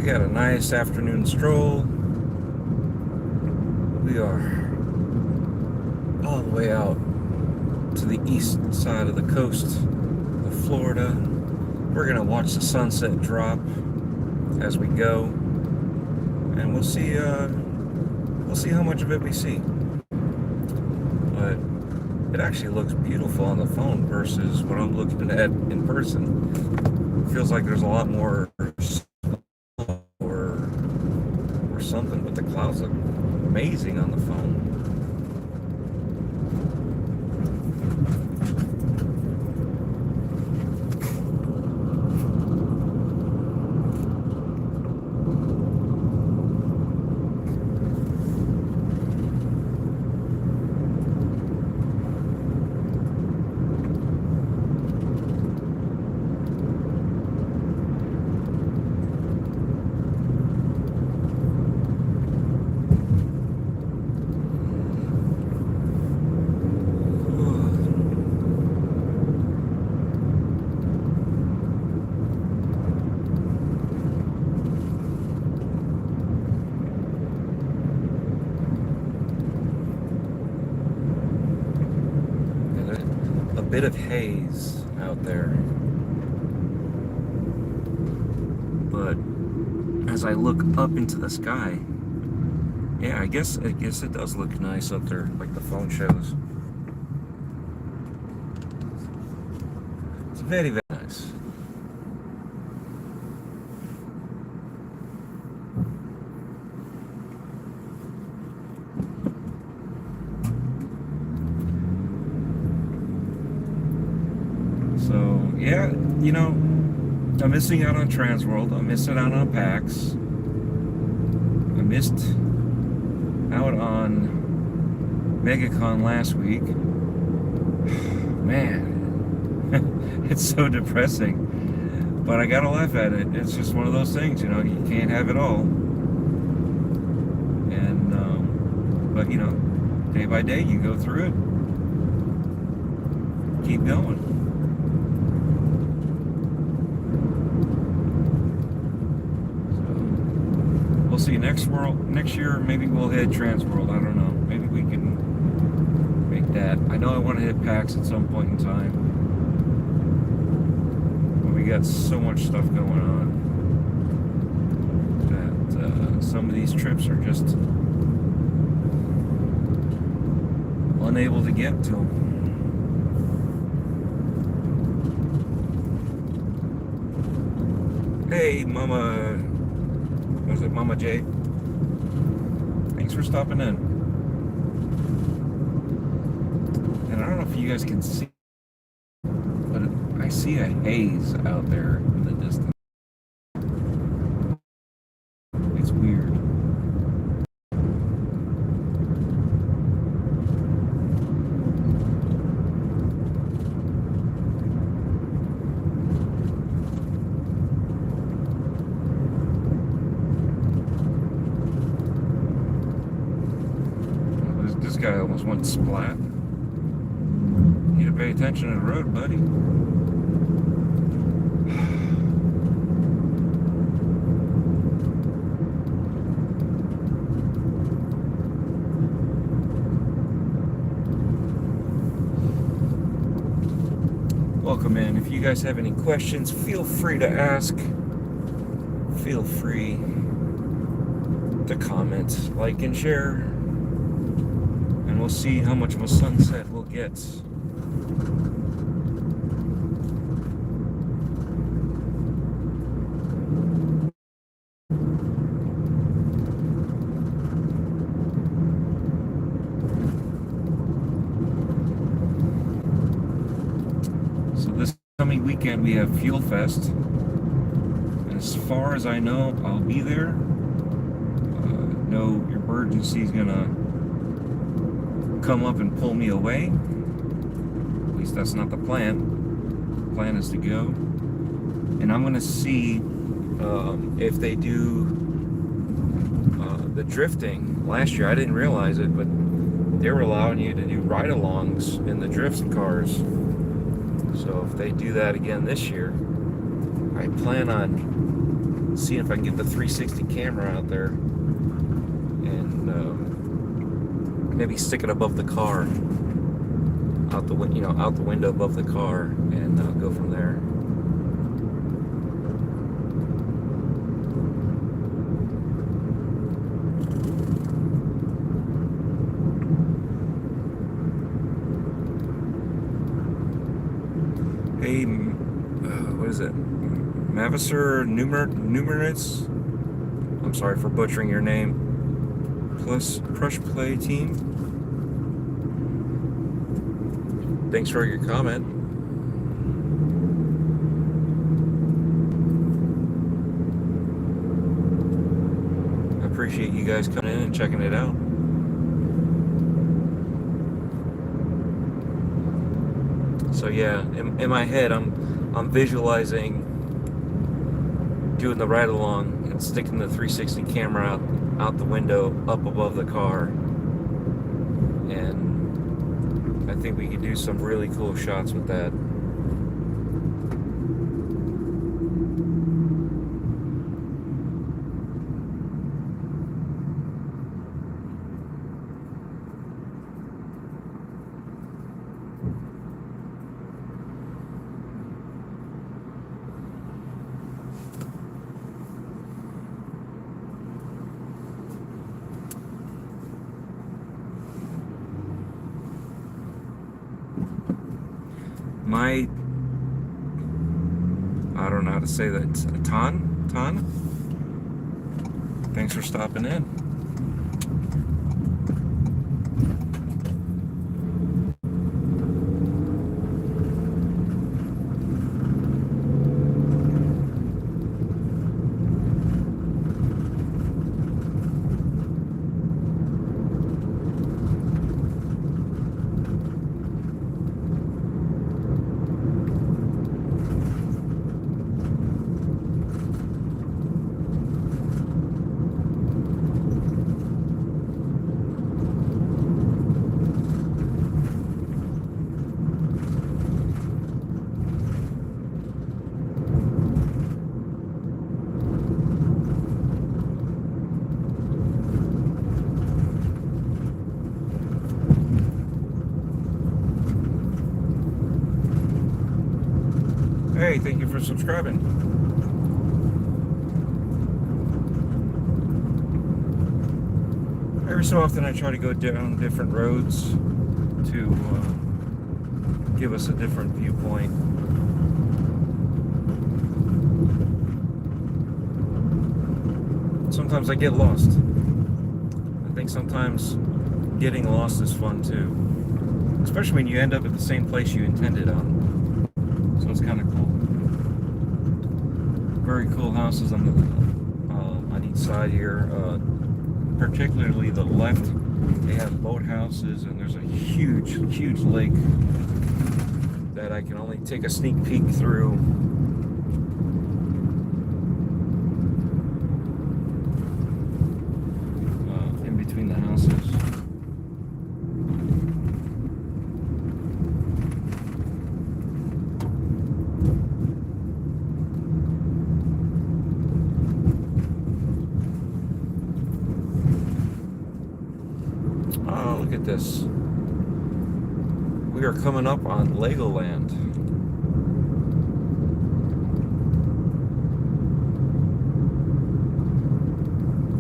We got a nice afternoon stroll. We are all the way out to the east side of the coast of Florida. We're gonna watch the sunset drop as we go, and we'll see how much of it we see. But it actually looks beautiful on the phone versus what I'm looking at in person. It feels like there's a lot more or something, but the clouds look amazing on the phone. Bit of haze out there, but as I look up into the sky, yeah, I guess it does look nice up there, like the phone shows. It's very, very nice. So, yeah, you know, I'm missing out on Transworld. I'm missing out on PAX. I missed out on MegaCon last week. Man, it's so depressing. But I gotta laugh at it. It's just one of those things, you know, you can't have it all. And, but, you know, day by day you go through it. Keep going. We'll see next year. Maybe we'll hit Transworld. I don't know. Maybe we can make that. I know I want to hit PAX at some point in time, but we got so much stuff going on that some of these trips are just unable to get to them. Hey, Mama. Was it Mama J? Thanks for stopping in. And I don't know if you guys can see, but I see a haze out there in the distance. It's weird. This guy almost went splat. You need to pay attention to the road, buddy. Welcome in. If you guys have any questions, feel free to ask. Feel free to comment, like, and share. And we'll see how much of a sunset we'll get. So this coming weekend we have Fuel Fest. And as far as I know, I'll be there. No emergency is gonna come up and pull me away. At least that's not the plan. The plan is to go. And I'm going to see if they do the drifting. Last year, I didn't realize it, but they were allowing you to do ride-alongs in the drift cars. So if they do that again this year, I plan on see if I can get the 360 camera out there and maybe stick it above the car, out the window above the car, and go from there. Hey, what is it? Mavisser Numerous? I'm sorry for butchering your name. Plus Crush Play team. Thanks for your comment. I appreciate you guys coming in and checking it out. So yeah, in my head, I'm visualizing doing the ride along and sticking the 360 camera out the window up above the car, and I think we could do some really cool shots with that. I don't know how to say that. Tan? Thanks for stopping in. Hey, thank you for subscribing. Every so often I try to go down different roads to give us a different viewpoint. Sometimes I get lost. I think sometimes getting lost is fun too, especially when you end up at the same place you intended on. So it's kind of cool. Very cool houses on each side here. Particularly the left, they have boat houses, and there's a huge lake that I can only take a sneak peek through. In between the houses. Look at this. We are coming up on Legoland.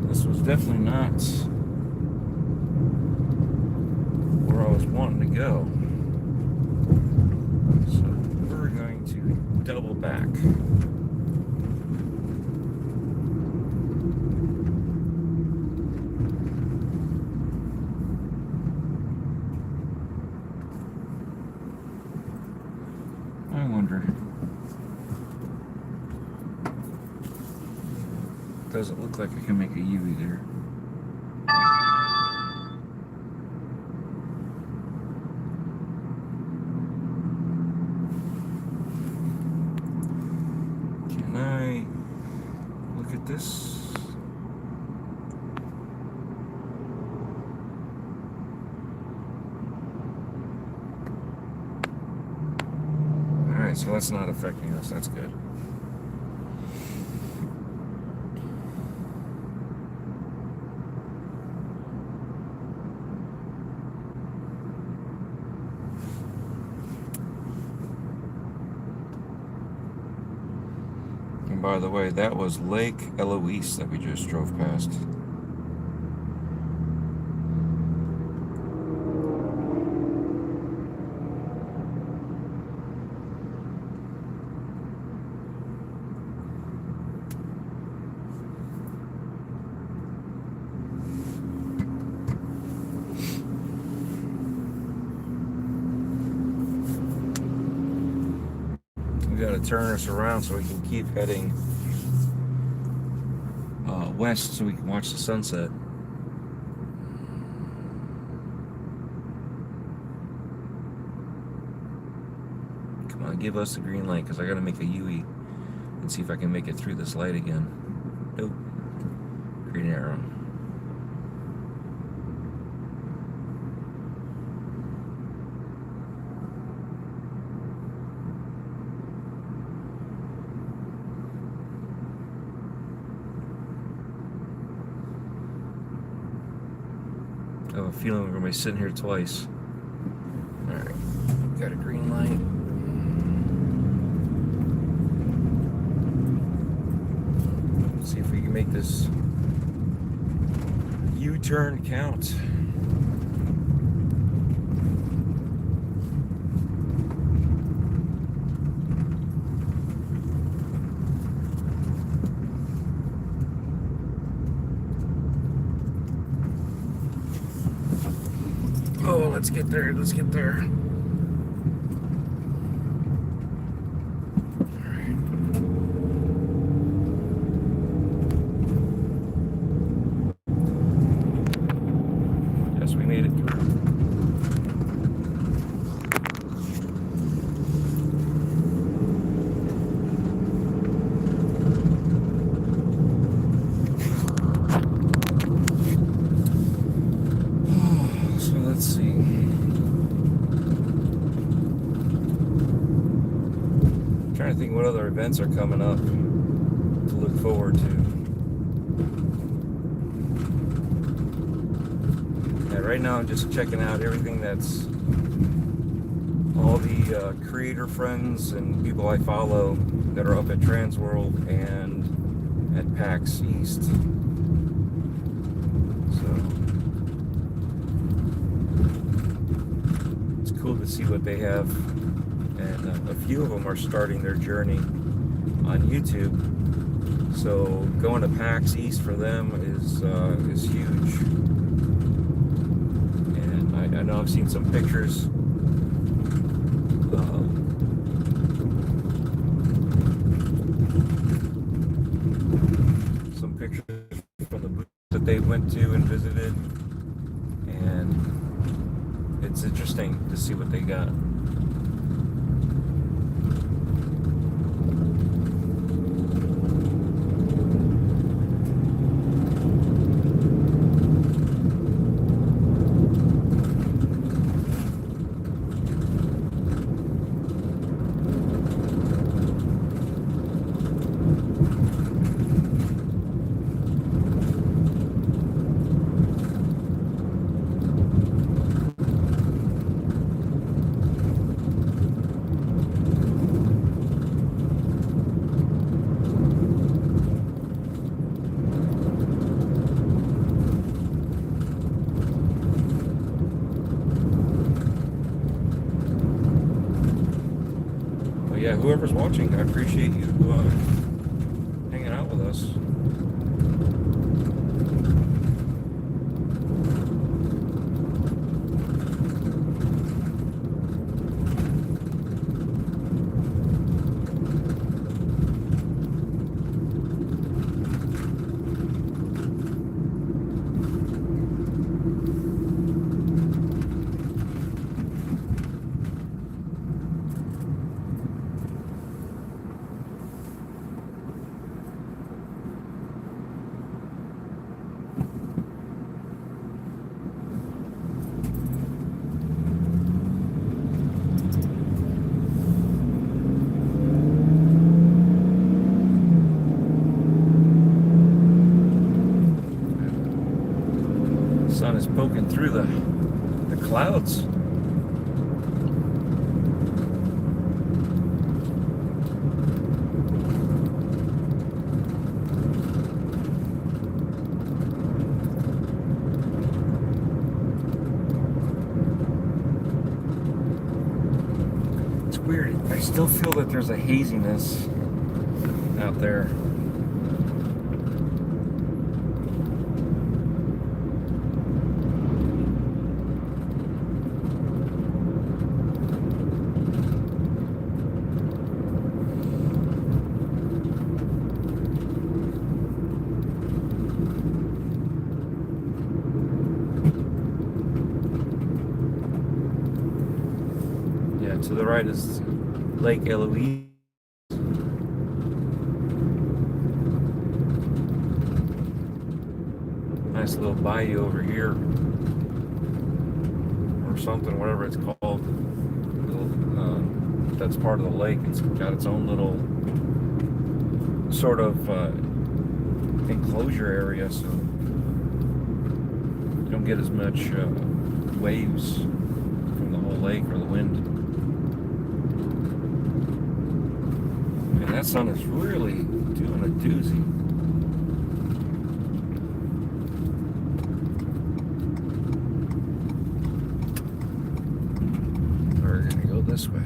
This was definitely not where I was wanting to go. So we're going to double back. I wonder. Doesn't look like I can make a U there. Can I look at this? Alright, so that's not affecting us. That's good. And by the way, that was Lake Eloise that we just drove past. Got to turn us around so we can keep heading west so we can watch the sunset. Come on, give us the green light because I got to make a U-E and see if I can make it through this light again. Nope. Green arrow. I have a feeling we're going to be sitting here twice. Alright, got a green light. Let's see if we can make this U-turn count. Oh, let's get there, let's get there. Yes, we made it through. So let's see. I'm trying to think what other events are coming up to look forward to. Right now I'm just checking out everything that's all the creator friends and people I follow that are up at Transworld and at PAX East. So it's cool to see what they have, and a few of them are starting their journey on YouTube. So going to PAX East for them is huge. I know I've seen some pictures. Some pictures from the booth that they went to and visited, and it's interesting to see what they got. Yeah, whoever's watching, I appreciate you hanging out with us. Sun is poking through the clouds. still feel that there's a haziness out there. To the right is Lake Eloise. Nice little bayou over here, or something, whatever it's called. That's part of the lake. It's got its own little sort of enclosure area, so you don't get as much waves from the whole lake or the wind. Man, that sun is really doing a doozy. We're gonna go this way.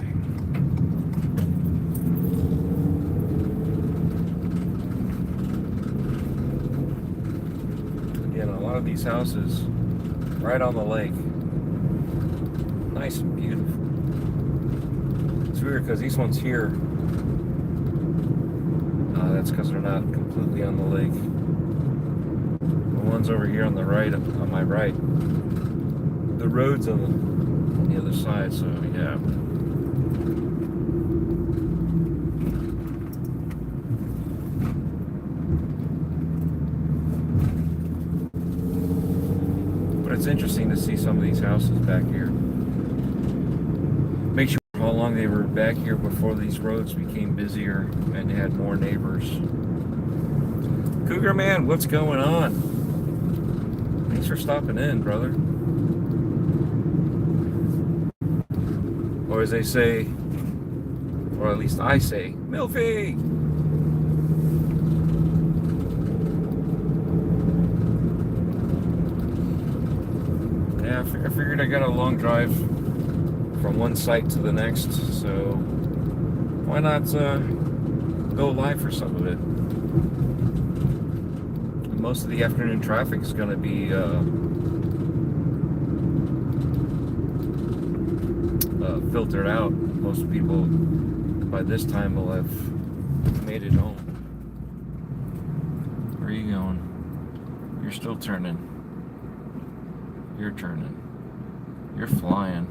Again, a lot of these houses right on the lake. Nice and beautiful. It's weird because these ones here, that's because they're not completely on the lake. The ones over here on the right, on my right, the road's on the other side, so yeah. But it's interesting to see some of these houses back here. Makes you wonder how long they were back here before these roads became busier and had more neighbors. Cougar Man, what's going on? Thanks for stopping in, brother. Or as they say, or at least I say, Milfy! Yeah, I figured I got a long drive from one site to the next, so why not go live for some of it? Most of the afternoon traffic is going to be filtered out. Most people by this time will have made it home. Where are you going? You're still turning. You're turning. You're flying.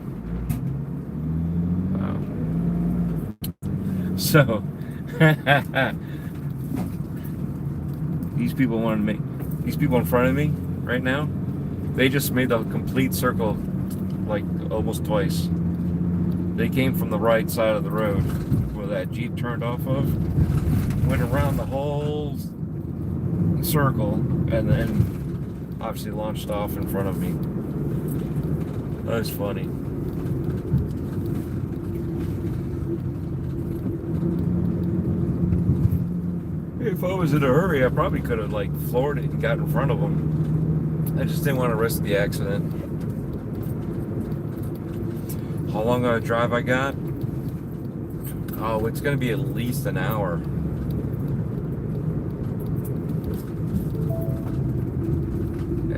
Wow. So these people wanted to make, these people in front of me right now, they just made the complete circle like almost twice. They came from the right side of the road where that Jeep turned off of, went around the whole circle, and then obviously launched off in front of me. That was funny. If I was in a hurry, I probably could have like floored it and got in front of them. I just didn't want to risk the accident. How long of a drive I got? Oh, it's going to be at least an hour.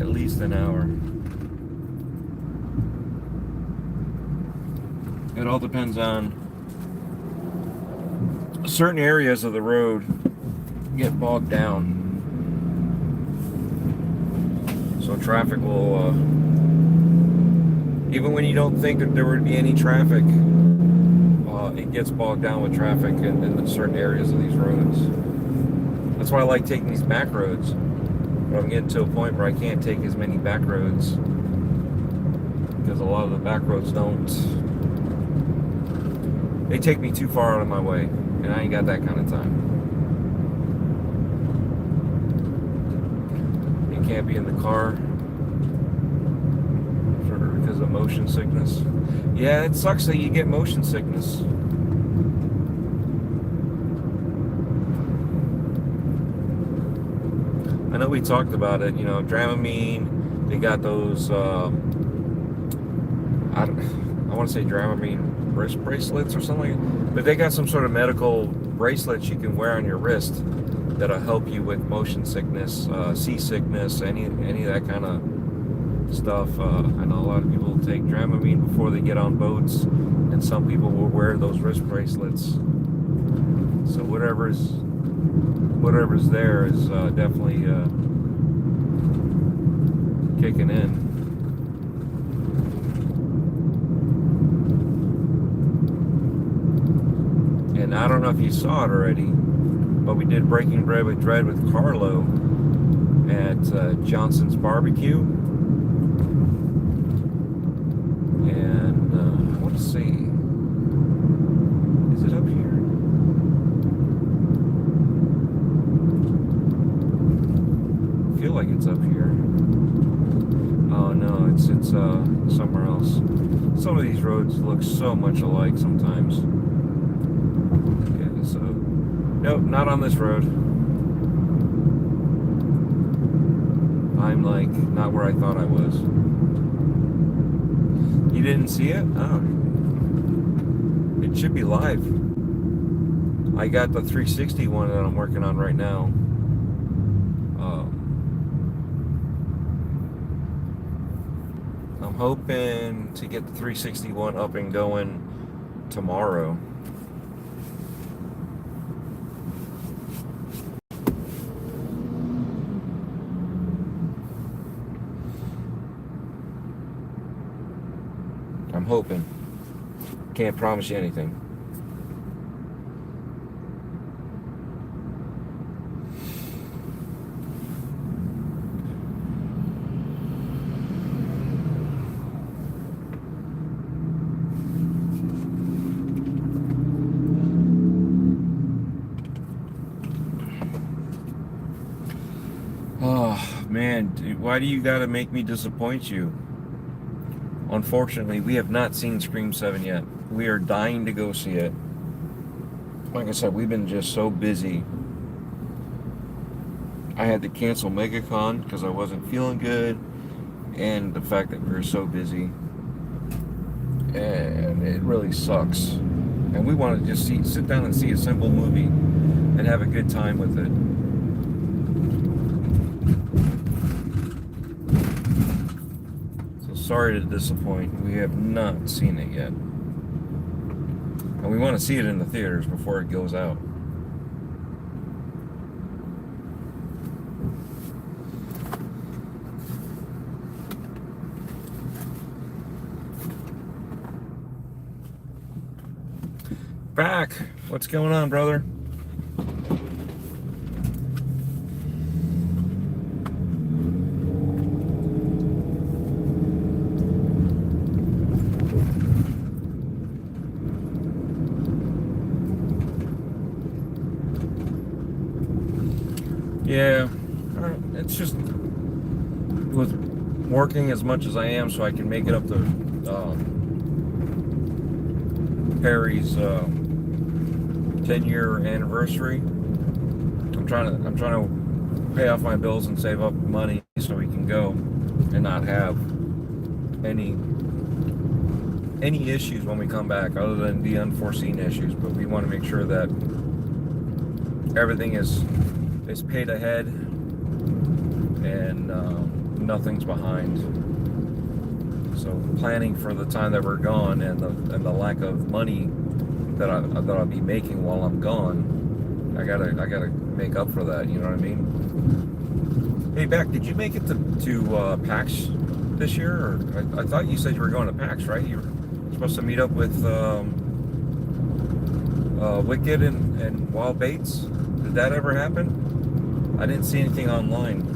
At least an hour. It all depends on certain areas of the road get bogged down. So traffic will, even when you don't think that there would be any traffic, it gets bogged down with traffic in certain areas of these roads. That's why I like taking these back roads. But I'm getting to a point where I can't take as many back roads because a lot of the back roads they take me too far out of my way, and I ain't got that kind of time. You can't be in the car because of motion sickness. Yeah, it sucks that you get motion sickness. I know we talked about it, you know, Dramamine, they got those, I want to say Dramamine wrist bracelets or something. But they got some sort of medical bracelets you can wear on your wrist that'll help you with motion sickness, seasickness, any of that kind of stuff. I know a lot of people take Dramamine before they get on boats, and some people will wear those wrist bracelets. So whatever's there is definitely kicking in. And I don't know if you saw it already, but we did Breaking Bread with Dread with Carlo at Johnson's Barbecue. And I want to see, is it up here? I feel like it's up here. Oh no, it's somewhere else. Some of these roads look so much alike sometimes. Yeah, so nope, not on this road. I'm like not where I thought I was. You didn't see it? Oh. It should be live. I got the 360 one that I'm working on right now. I'm hoping to get the 361 up and going tomorrow. I'm hoping. Can't promise you anything. Oh, man, dude, why do you gotta make me disappoint you? Unfortunately, we have not seen Scream 7 yet. We are dying to go see it. Like I said, we've been just so busy. I had to cancel MegaCon because I wasn't feeling good, and the fact that we were so busy. And it really sucks. And we want to just sit down and see a simple movie and have a good time with it. Sorry to disappoint. We have not seen it yet. And we want to see it in the theaters before it goes out. Back! What's going on, brother? Yeah, it's just with working as much as I am, so I can make it up to Perry's 10-year anniversary. I'm trying to pay off my bills and save up money so we can go and not have any issues when we come back, other than the unforeseen issues. But we want to make sure that everything is paid ahead and nothing's behind. So planning for the time that we're gone and the lack of money that I'll be making while I'm gone, I gotta make up for that. You know what I mean? Hey, Beck, did you make it to PAX this year? Or I thought you said you were going to PAX, right? You were supposed to meet up with Wicked and Wild Bates. Did that ever happen? I didn't see anything online.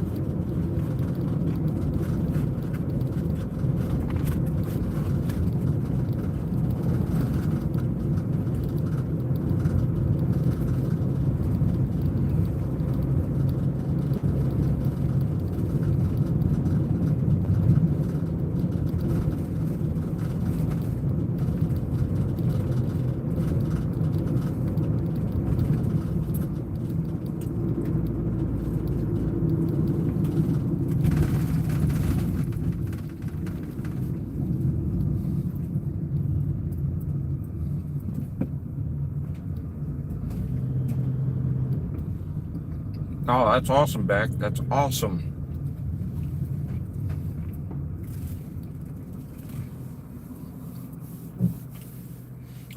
Oh, that's awesome, Beck. That's awesome.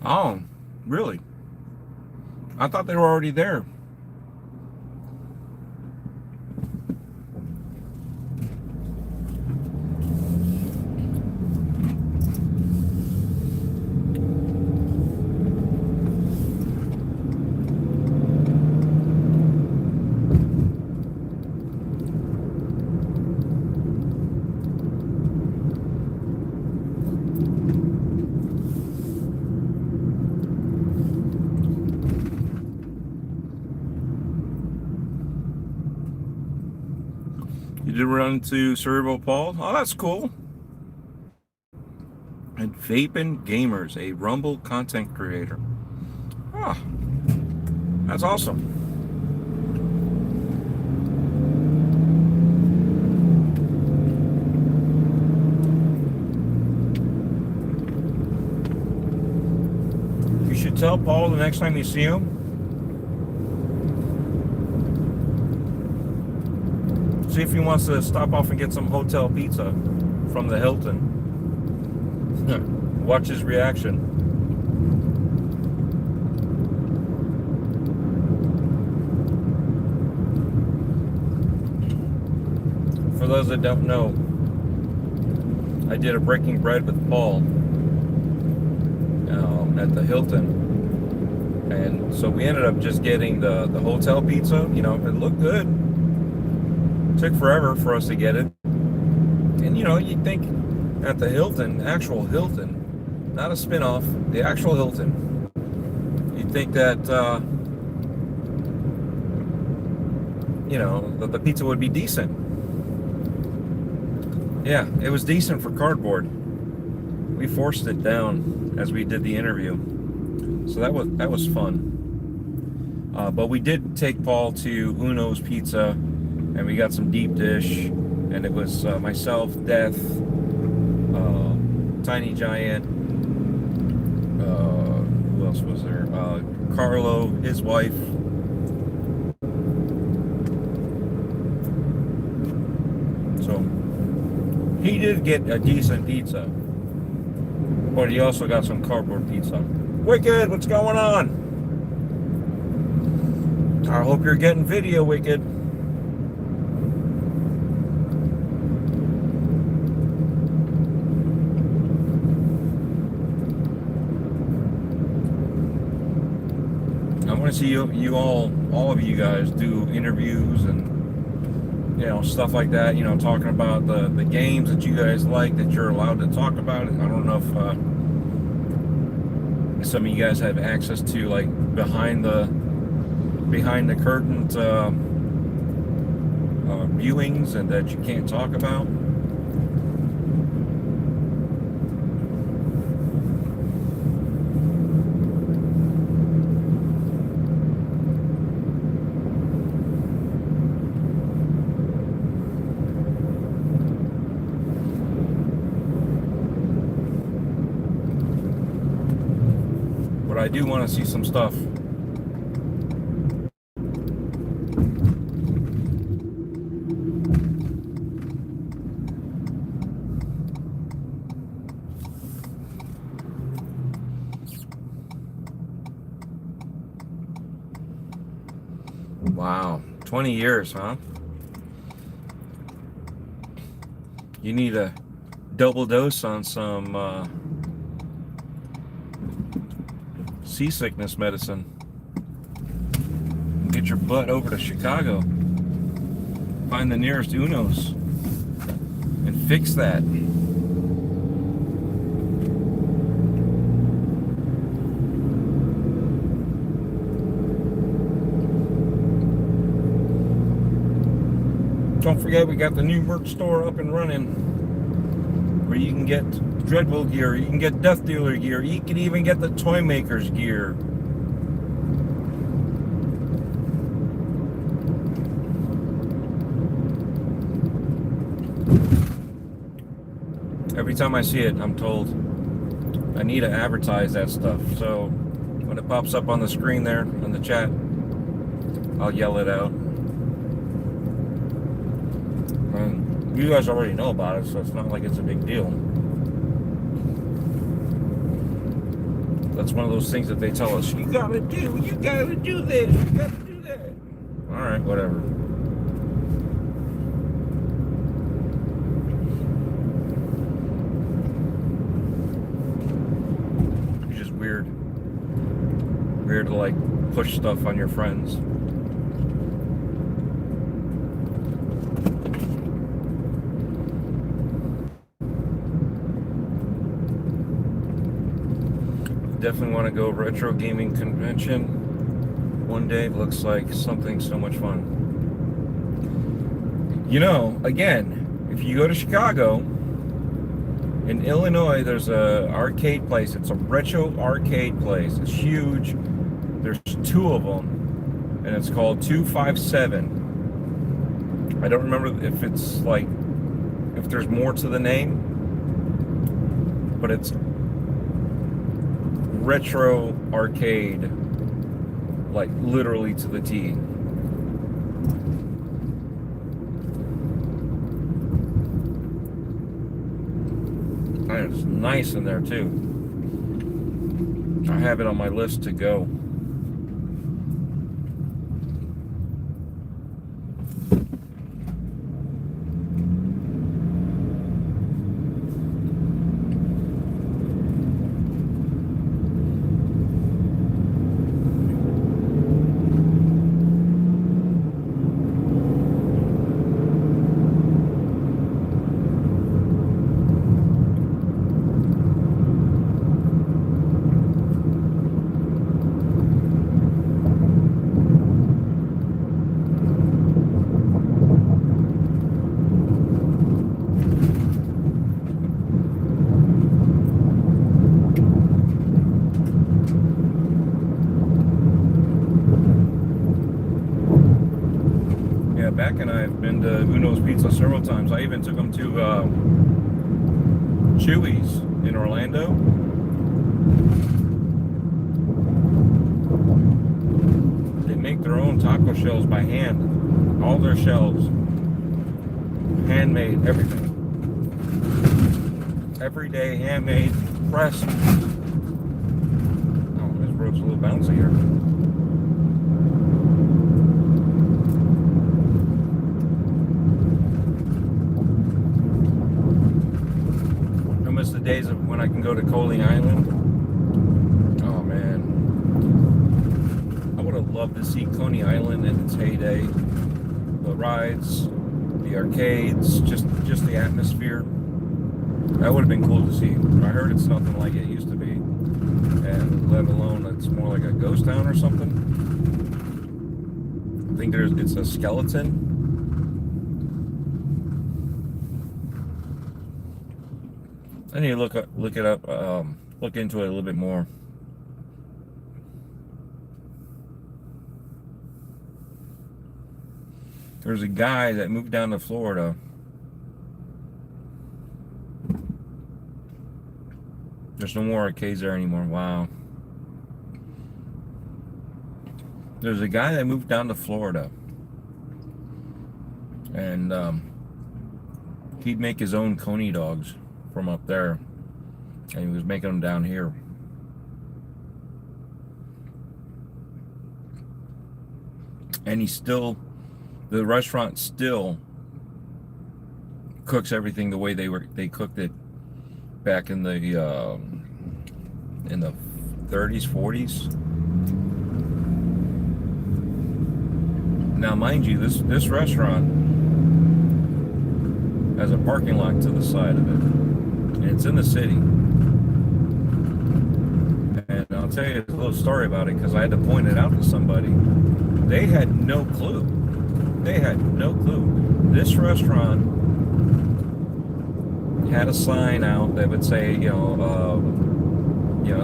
Oh, really? I thought they were already there. You did run into Cerebral Paul? Oh, that's cool. And Vapin Gamers, a Rumble content creator. Oh, that's awesome. You should tell Paul the next time you see him. See if he wants to stop off and get some hotel pizza from the Hilton. Watch his reaction. For those that don't know, I did a Breaking Bread with Paul at the Hilton, and so we ended up just getting the hotel pizza. You know, it looked good. Took forever for us to get it, and you know, you'd think at the Hilton, actual Hilton, not a spin-off, the actual Hilton, you'd think that you know, that the pizza would be decent. Yeah, it was decent for cardboard. We forced it down as we did the interview, so that was fun. But we did take Paul to Uno's Pizza, and we got some deep dish, and it was myself, Death, Tiny Giant, who else was there? Carlo, his wife. So he did get a decent pizza, but he also got some cardboard pizza. Wicked, what's going on? I hope you're getting video, Wicked. I want to see you all of you guys do interviews and, you know, stuff like that, you know, talking about the games that you guys like, that you're allowed to talk about. I don't know if some of you guys have access to, like, behind the curtain viewings and that you can't talk about. But I do want to see some stuff. Wow, 20 years, huh? You need a double dose on some seasickness medicine. Get your butt over to Chicago. Find the nearest Uno's and fix that. Don't forget, we got the new merch store up and running, where you can get DREADPOOL gear, you can get Death Dealer gear, you can even get the Toy Makers gear. Every time I see it, I'm told I need to advertise that stuff. So when it pops up on the screen there, in the chat, I'll yell it out. You guys already know about it, so it's not like it's a big deal. That's one of those things that they tell us, you gotta do this, you gotta do that. Alright, whatever. It's just weird. Weird to like push stuff on your friends. Definitely want to go retro gaming convention one day. Looks like something so much fun. You know, again, if you go to Chicago, in Illinois, there's a arcade place. It's a retro arcade place. It's huge. There's 2 of them, and it's called 257. I don't remember if it's like, if there's more to the name, but it's retro arcade, like literally to the T. And it's nice in there too. I have it on my list to go. Beck and I have been to Uno's Pizza several times. I even took them to Chewy's in Orlando. They make their own taco shells by hand. All their shells. Handmade, everything. Everyday, handmade, pressed. Oh, this road's a little bouncy here. The days of when I can go to Coney Island. Oh man, I would have loved to see Coney Island in its heyday. The rides, the arcades, just the atmosphere. That would have been cool to see. I heard it's nothing like it used to be, and let alone it's more like a ghost town or something. I think it's a skeleton. I need to look it up, look into it a little bit more. There's a guy that moved down to Florida. There's no more arcades there anymore. Wow. There's a guy that moved down to Florida, and he'd make his own coney dogs from up there, and he was making them down here. And the restaurant still cooks everything the way they cooked it back in the 30s, 40s. Now, mind you, this restaurant has a parking lot to the side of it. And it's in the city. And I'll tell you a little story about it because I had to point it out to somebody. They had no clue. They had no clue. This restaurant had a sign out that would say,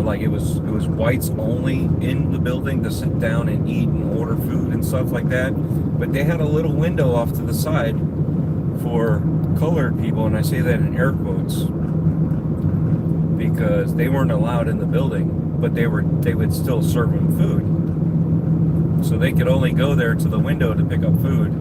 like it was whites only in the building to sit down and eat and order food and stuff like that. But they had a little window off to the side for colored people, and I say that in air quotes, because they weren't allowed in the building, but they would still serve them food. So they could only go there to the window to pick up food.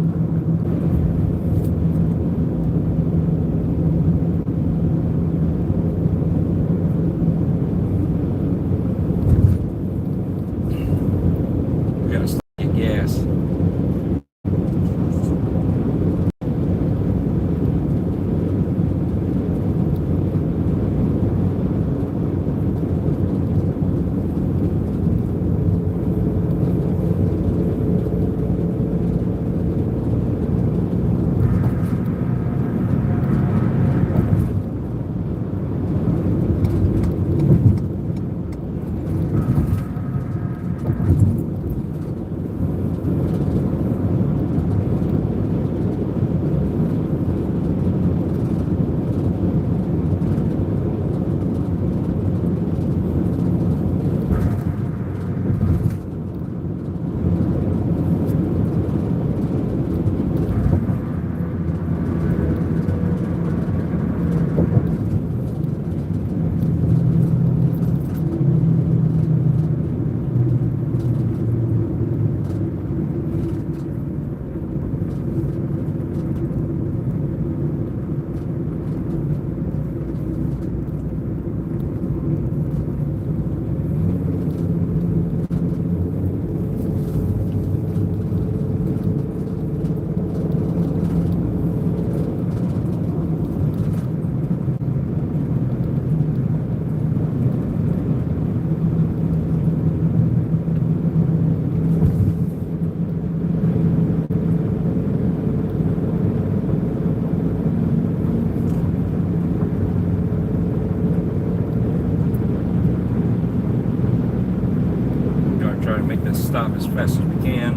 fast as we can.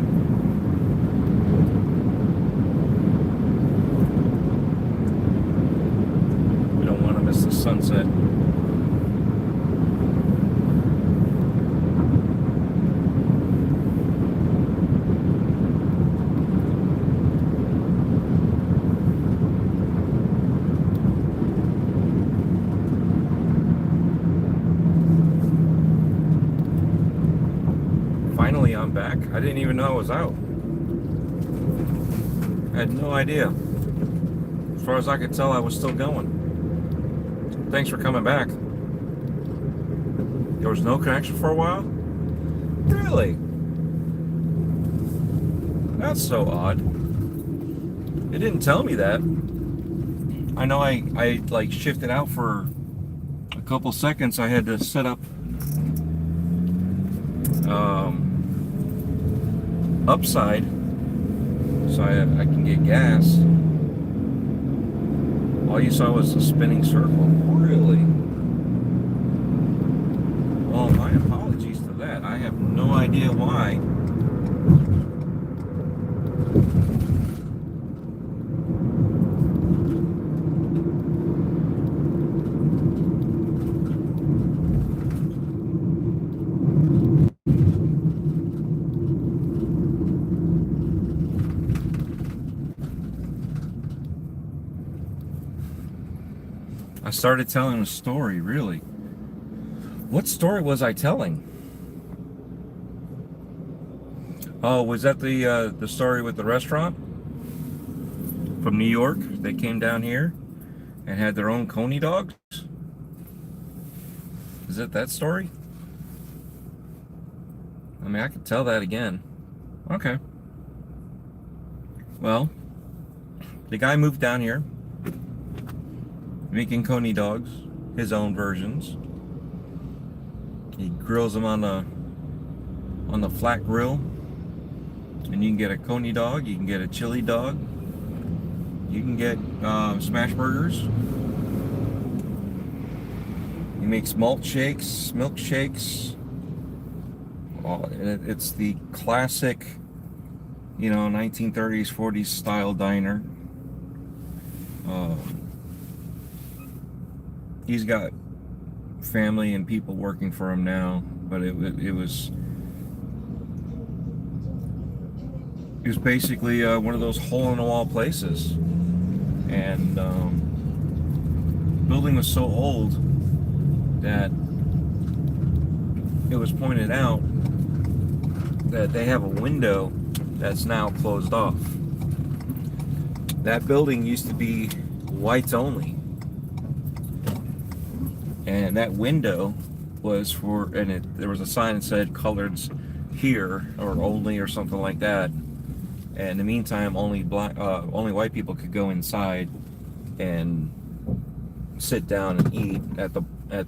We don't want to miss the sunset. Finally, I'm back. I didn't even know I was out. I had no idea. As far as I could tell, I was still going. Thanks for coming back. There was no connection for a while? Really? That's so odd. It didn't tell me that. I know I like shifted out for a couple seconds. I had to set up upside so I can get gas. All you saw was a spinning circle. Really? Well, my apologies to that. I have no idea why. I started telling a story, really. What story was I telling? Oh, was that the story with the restaurant from New York? They came down here and had their own coney dogs? Is it that story? I mean, I could tell that again. Okay. Well, the guy moved down here, making coney dogs, his own versions. He grills them on the flat grill, and you can get a coney dog, you can get a chili dog, you can get smash burgers. He makes malt shakes, milkshakes. Oh, it's the classic, 1930s, 40s style diner. He's got family and people working for him now, but it was basically one of those hole-in-the-wall places, and building was so old that it was pointed out that they have a window that's now closed off. That building used to be whites only, and that window was for, and there was a sign that said coloreds here or only or something like that. And in the meantime, only white people could go inside and sit down and eat at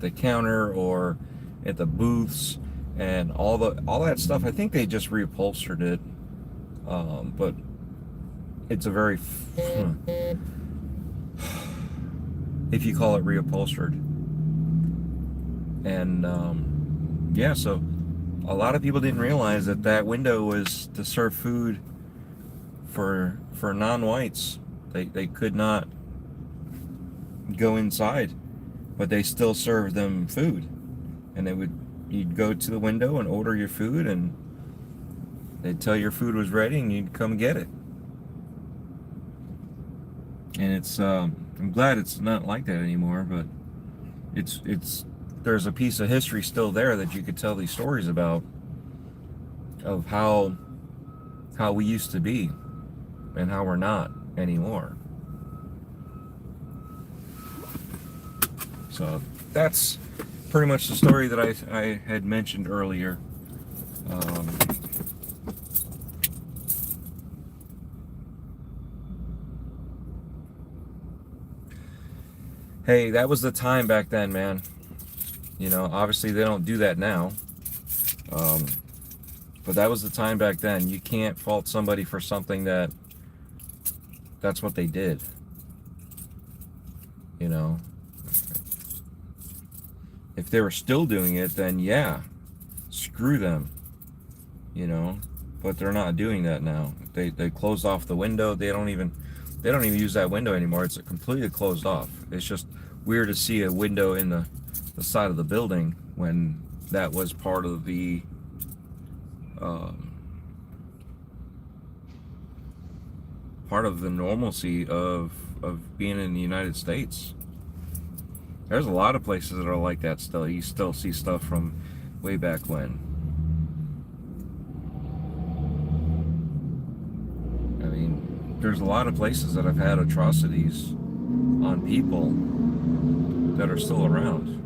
the counter or at the booths and all that stuff. I think they just reupholstered it, but it's a very, if you call it reupholstered. And yeah, so a lot of people didn't realize that window was to serve food for non-whites. They could not go inside, but they still served them food, and you'd go to the window and order your food, and they'd tell your food was ready, and you'd come get it. And it's I'm glad it's not like that anymore, but there's a piece of history still there that you could tell these stories about, of how we used to be and how we're not anymore. So that's pretty much the story that I had mentioned earlier. Hey, that was the time back then, man. Obviously they don't do that now. But that was the time back then. You can't fault somebody for something that's what they did. If they were still doing it, then yeah, screw them. but they're not doing that now. They closed off the window. They don't even use that window anymore. It's completely closed off. It's just weird to see a window in the side of the building when that was part of the normalcy of being in the United States. There's a lot of places that are like that still. You still see stuff from way back when. I mean, there's a lot of places that have had atrocities on people that are still around.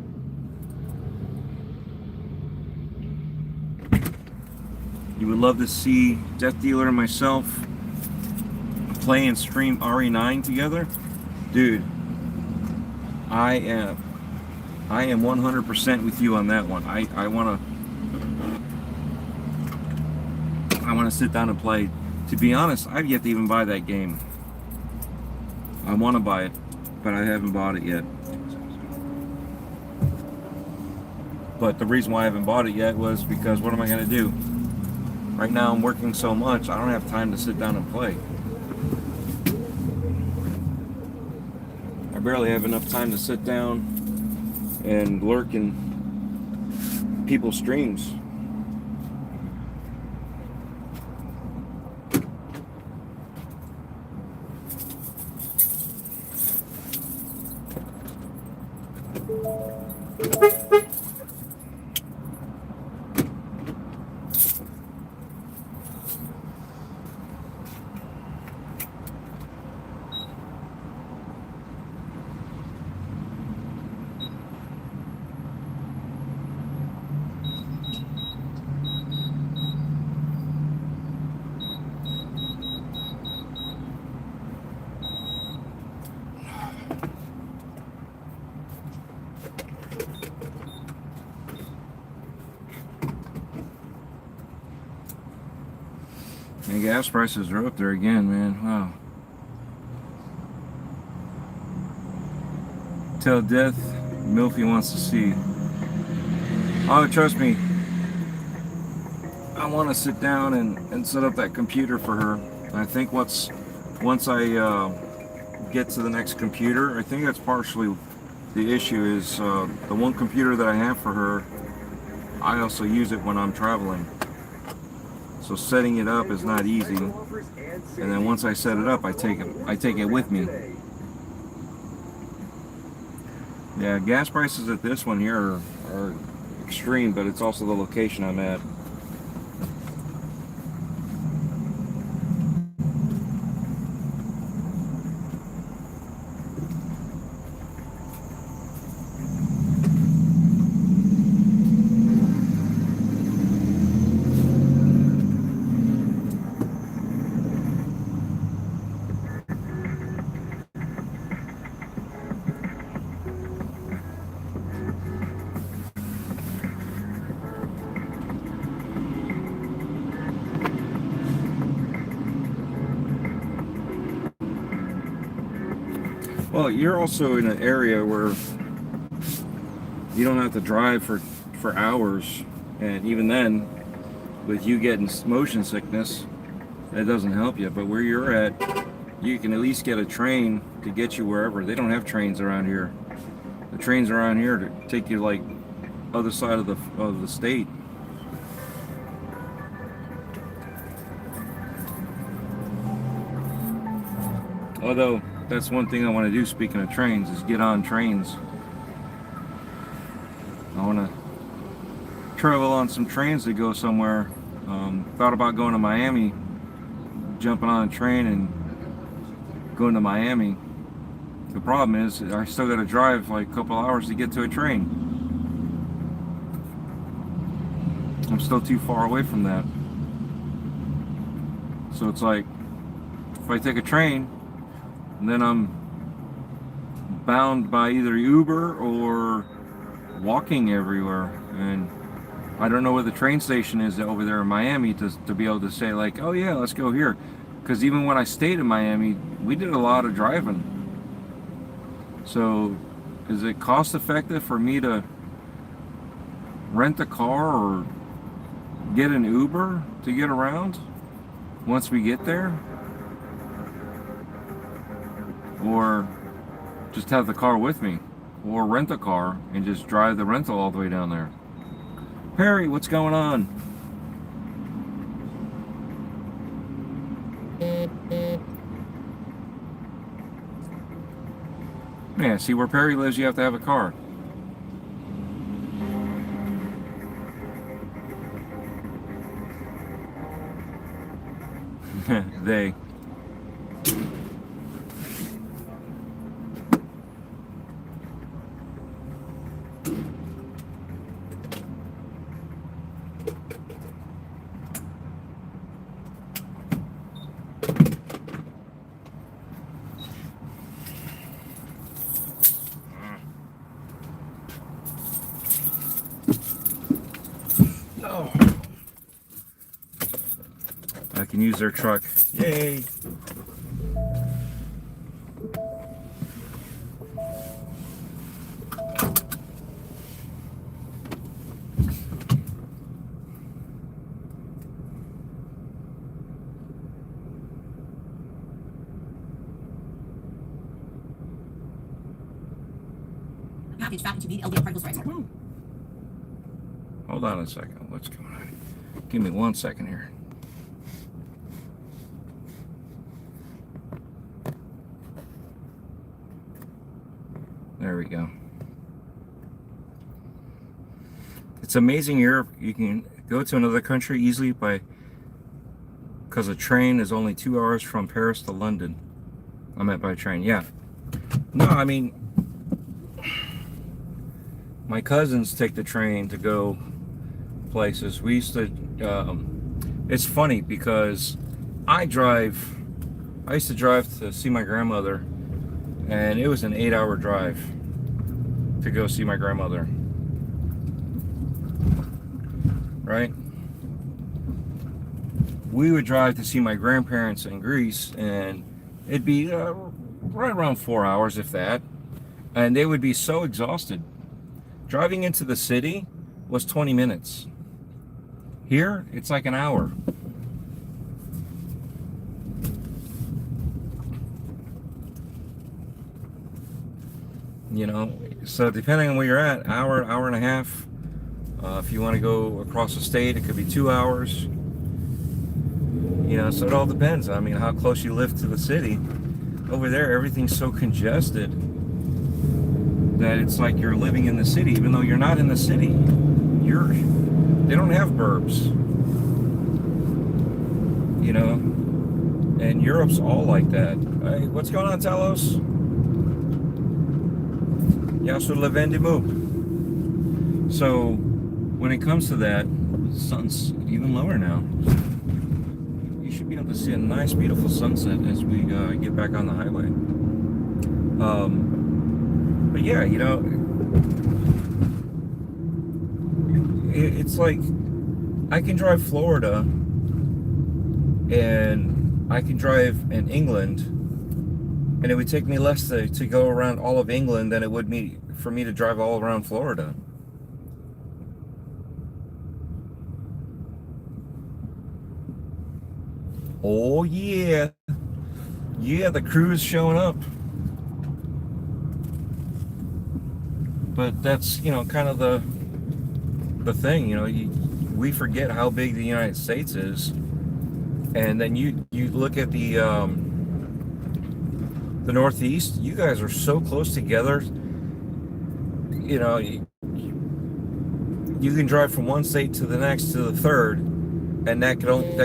You would love to see Death Dealer and myself play and stream RE9 together? Dude, I am 100% with you on that one. I want to sit down and play. To be honest, I've yet to even buy that game. I want to buy it, but I haven't bought it yet. But the reason why I haven't bought it yet was because what am I going to do? Right now I'm working so much, I don't have time to sit down and play. I barely have enough time to sit down and lurk in people's streams. And gas prices are up there again, man. Wow. Tell Death Milfy wants to see. Oh, trust me. I want to sit down and set up that computer for her. I think once I get to the next computer, I think that's partially the issue is the one computer that I have for her, I also use it when I'm traveling. So setting it up is not easy, and then once I set it up, I take it with me. Yeah, gas prices at this one here are extreme, but it's also the location I'm at. Well, you're also in an area where you don't have to drive for hours, and even then, with you getting motion sickness, that doesn't help you. But where you're at, you can at least get a train to get you wherever. They don't have trains around here. The trains around here to take you like other side of the state. Although that's one thing I want to do, speaking of trains, is get on trains. I want to travel on some trains to go somewhere. Thought about going to Miami, jumping on a train and going to Miami. The problem is I still got to drive like a couple hours to get to a train. I'm still too far away from that. So it's like, if I take a train, and then I'm bound by either Uber or walking everywhere, and I don't know where the train station is over there in Miami to be able to say like, oh yeah, let's go here. Because even when I stayed in Miami, we did a lot of driving. So is it cost effective for me to rent a car or get an Uber to get around? once we get there, or just have the car with me, or rent a car and just drive the rental all the way down there. Perry, what's going on? Yeah, see, where Perry lives, you have to have a car. They. Oh. I can use their truck. Yay! Package back into the LDL particles right. Hold on a second. What's going on? Give me 1 second here. There we go. It's amazing Europe. You can go to another country easily because a train is only 2 hours from Paris to London. I meant by train, yeah. No, I mean, my cousins take the train to go places. We used to, it's funny because I used to drive to see my grandmother, and it was an 8-hour drive to go see my grandmother, right? We would drive to see my grandparents in Greece, and it'd be right around 4 hours, if that, and they would be so exhausted. Driving into the city was 20 minutes. Here, it's like an hour. You know, so depending on where you're at, hour and a half. If you want to go across the state, it could be 2 hours. You know, so it all depends. I mean, how close you live to the city. Over there, everything's so congested that it's like you're living in the city, even though you're not in the city. They don't have burbs. You know, and Europe's all like that. Hey, what's going on, Talos? Yeah, sur le vent du mot. So, when it comes to that, the sun's even lower now. You should be able to see a nice, beautiful sunset as we get back on the highway. But yeah, you know, it's like I can drive Florida and I can drive in England, and it would take me less to go around all of England than it would for me to drive all around Florida. Oh yeah, yeah, the crew's showing up. But that's, you know, kind of the thing, you know, we forget how big the United States is, and then you look at the Northeast. You guys are so close together. You know, you can drive from one state to the next to the third, and that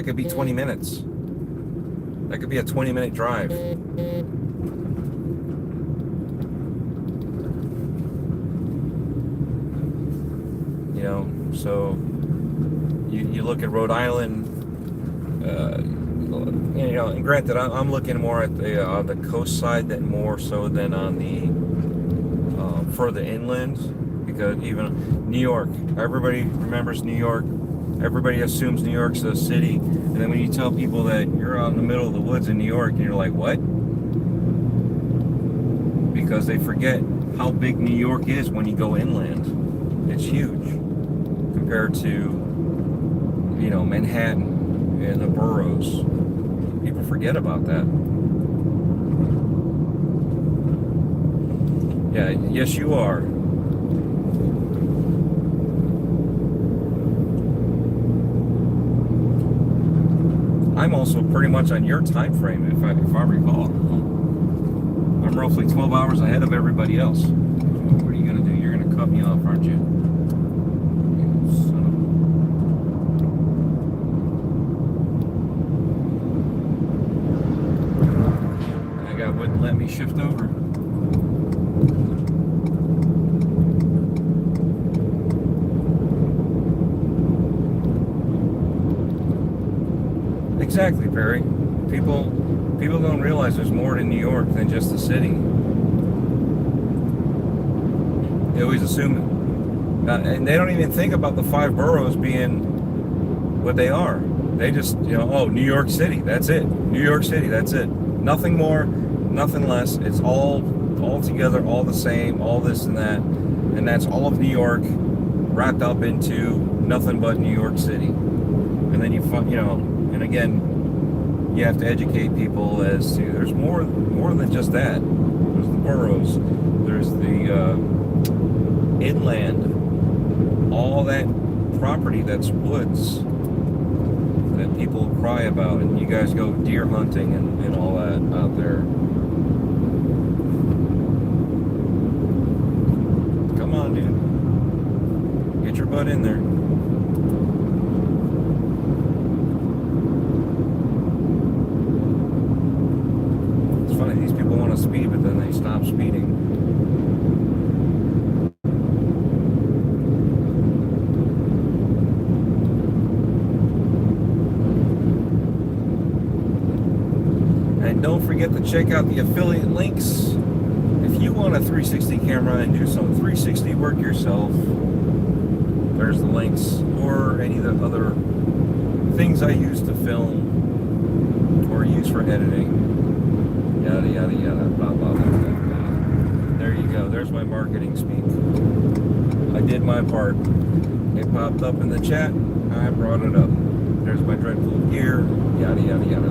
could be 20 minutes. That could be a 20-minute drive. You know, so you look at Rhode Island, you know, and granted, I'm looking more at the coast side more so than on the further inland, because even New York, everybody remembers New York. Everybody assumes New York's a city, and then when you tell people that you're out in the middle of the woods in New York, and you're like, what? Because they forget how big New York is when you go inland. It's huge compared to, you know, Manhattan and the boroughs. People forget about that. Yeah, yes you are. I'm also pretty much on your time frame, if I recall. I'm roughly 12 hours ahead of everybody else. What are you gonna do? You're gonna cut me off, aren't you? You son of... That guy wouldn't let me shift over. Exactly, Perry. People don't realize there's more to New York than just the city. They always assume, and they don't even think about the 5 boroughs being what they are. They just, oh, New York City, that's it. New York City, that's it. Nothing more, nothing less. It's all together, all the same, all this and that, and that's all of New York wrapped up into nothing but New York City. And then and again, you have to educate people as to there's more than just that. There's the boroughs, there's the inland, all that property that's woods that people cry about, and you guys go deer hunting and all that out there. Come on, dude. Get your butt in there. These people want to speed, but then they stop speeding. And don't forget to check out the affiliate links. If you want a 360 camera and do some 360 work yourself, there's the links, or any of the other things I use to film or use for editing. Yada, yada, yada, blah, blah, blah, blah, blah. There you go. There's my marketing speak. I did my part. It popped up in the chat. I brought it up. There's my DREADPOOL gear. Yada, yada, yada.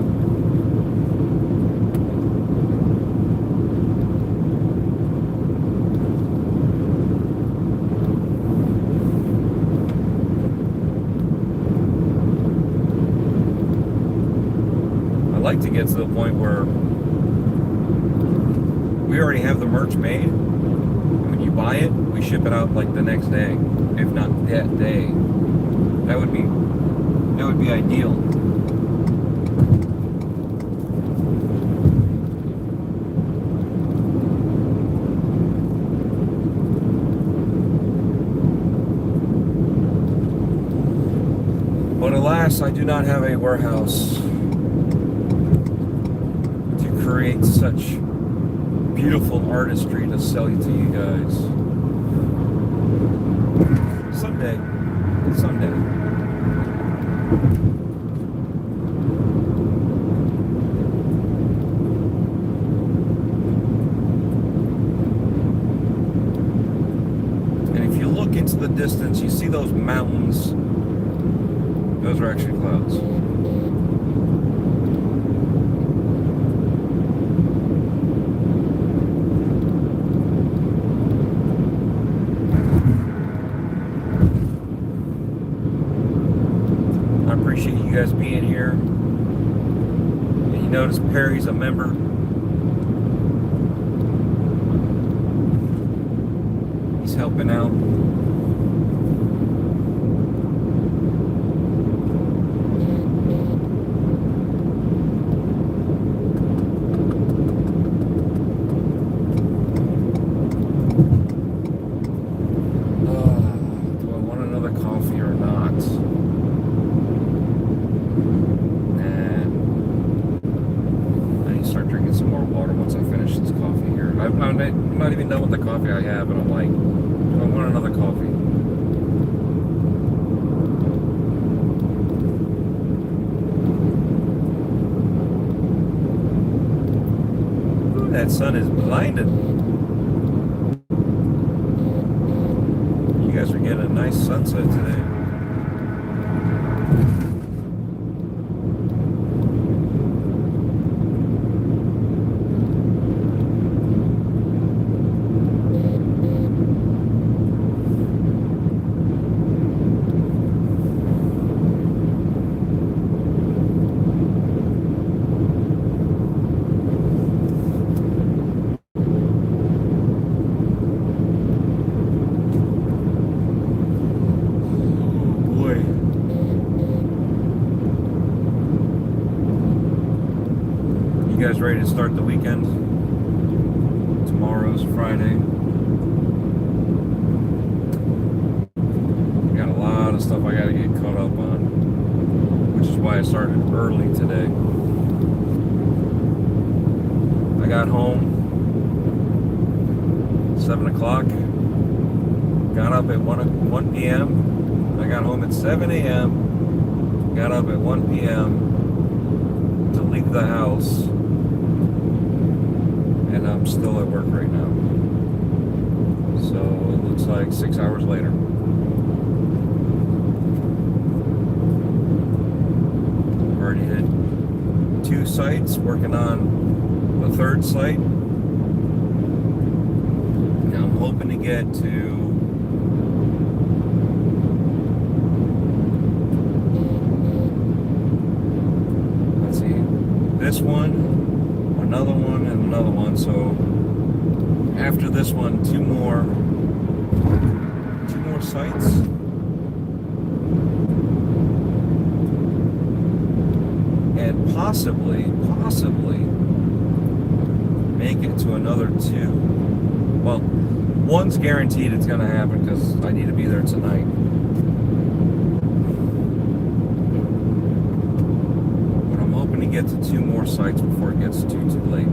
I like to get to the point where we already have the merch made. When you buy it, we ship it out like the next day, if not that day. That would be ideal. But alas, I do not have a warehouse to create such beautiful artistry to sell to you guys. Someday. And if you look into the distance, you see those mountains. Those are actually clouds. Appreciate you guys being here. And you notice Perry's a member. He's helping out. Do I want another coffee or not? Start drinking some more water once I finish this coffee here. I'm not even done with the coffee I have, and I'm like, do I want another coffee? Ooh, that sun is blinded. You guys are getting a nice sunset today. ready to start the weekend. Tomorrow's Friday. Got a lot of stuff I gotta get caught up on, which is why I started early today. I got home 7 o'clock, got up at 1 p.m. I got home at 7 a.m., got up at 1 p.m. to leave the house, and I'm still at work right now. So it looks like 6 hours later. Already hit 2 sites, working on the 3rd site. Now I'm hoping to get to this one, another one, and another one. So after this one, two more sites. And possibly make it to another 2. Well, one's guaranteed it's gonna happen because I need to be there tonight. Get to 2 more sites before it gets too late.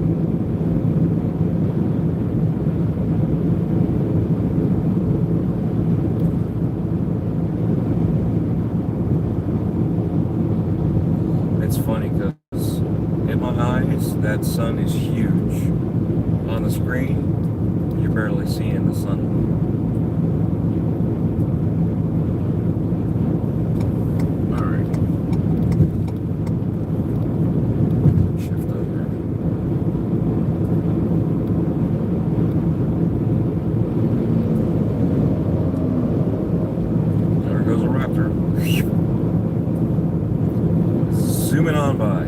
It's funny because in my eyes that sun is huge. On the screen, you're barely seeing the sun. Zooming on by.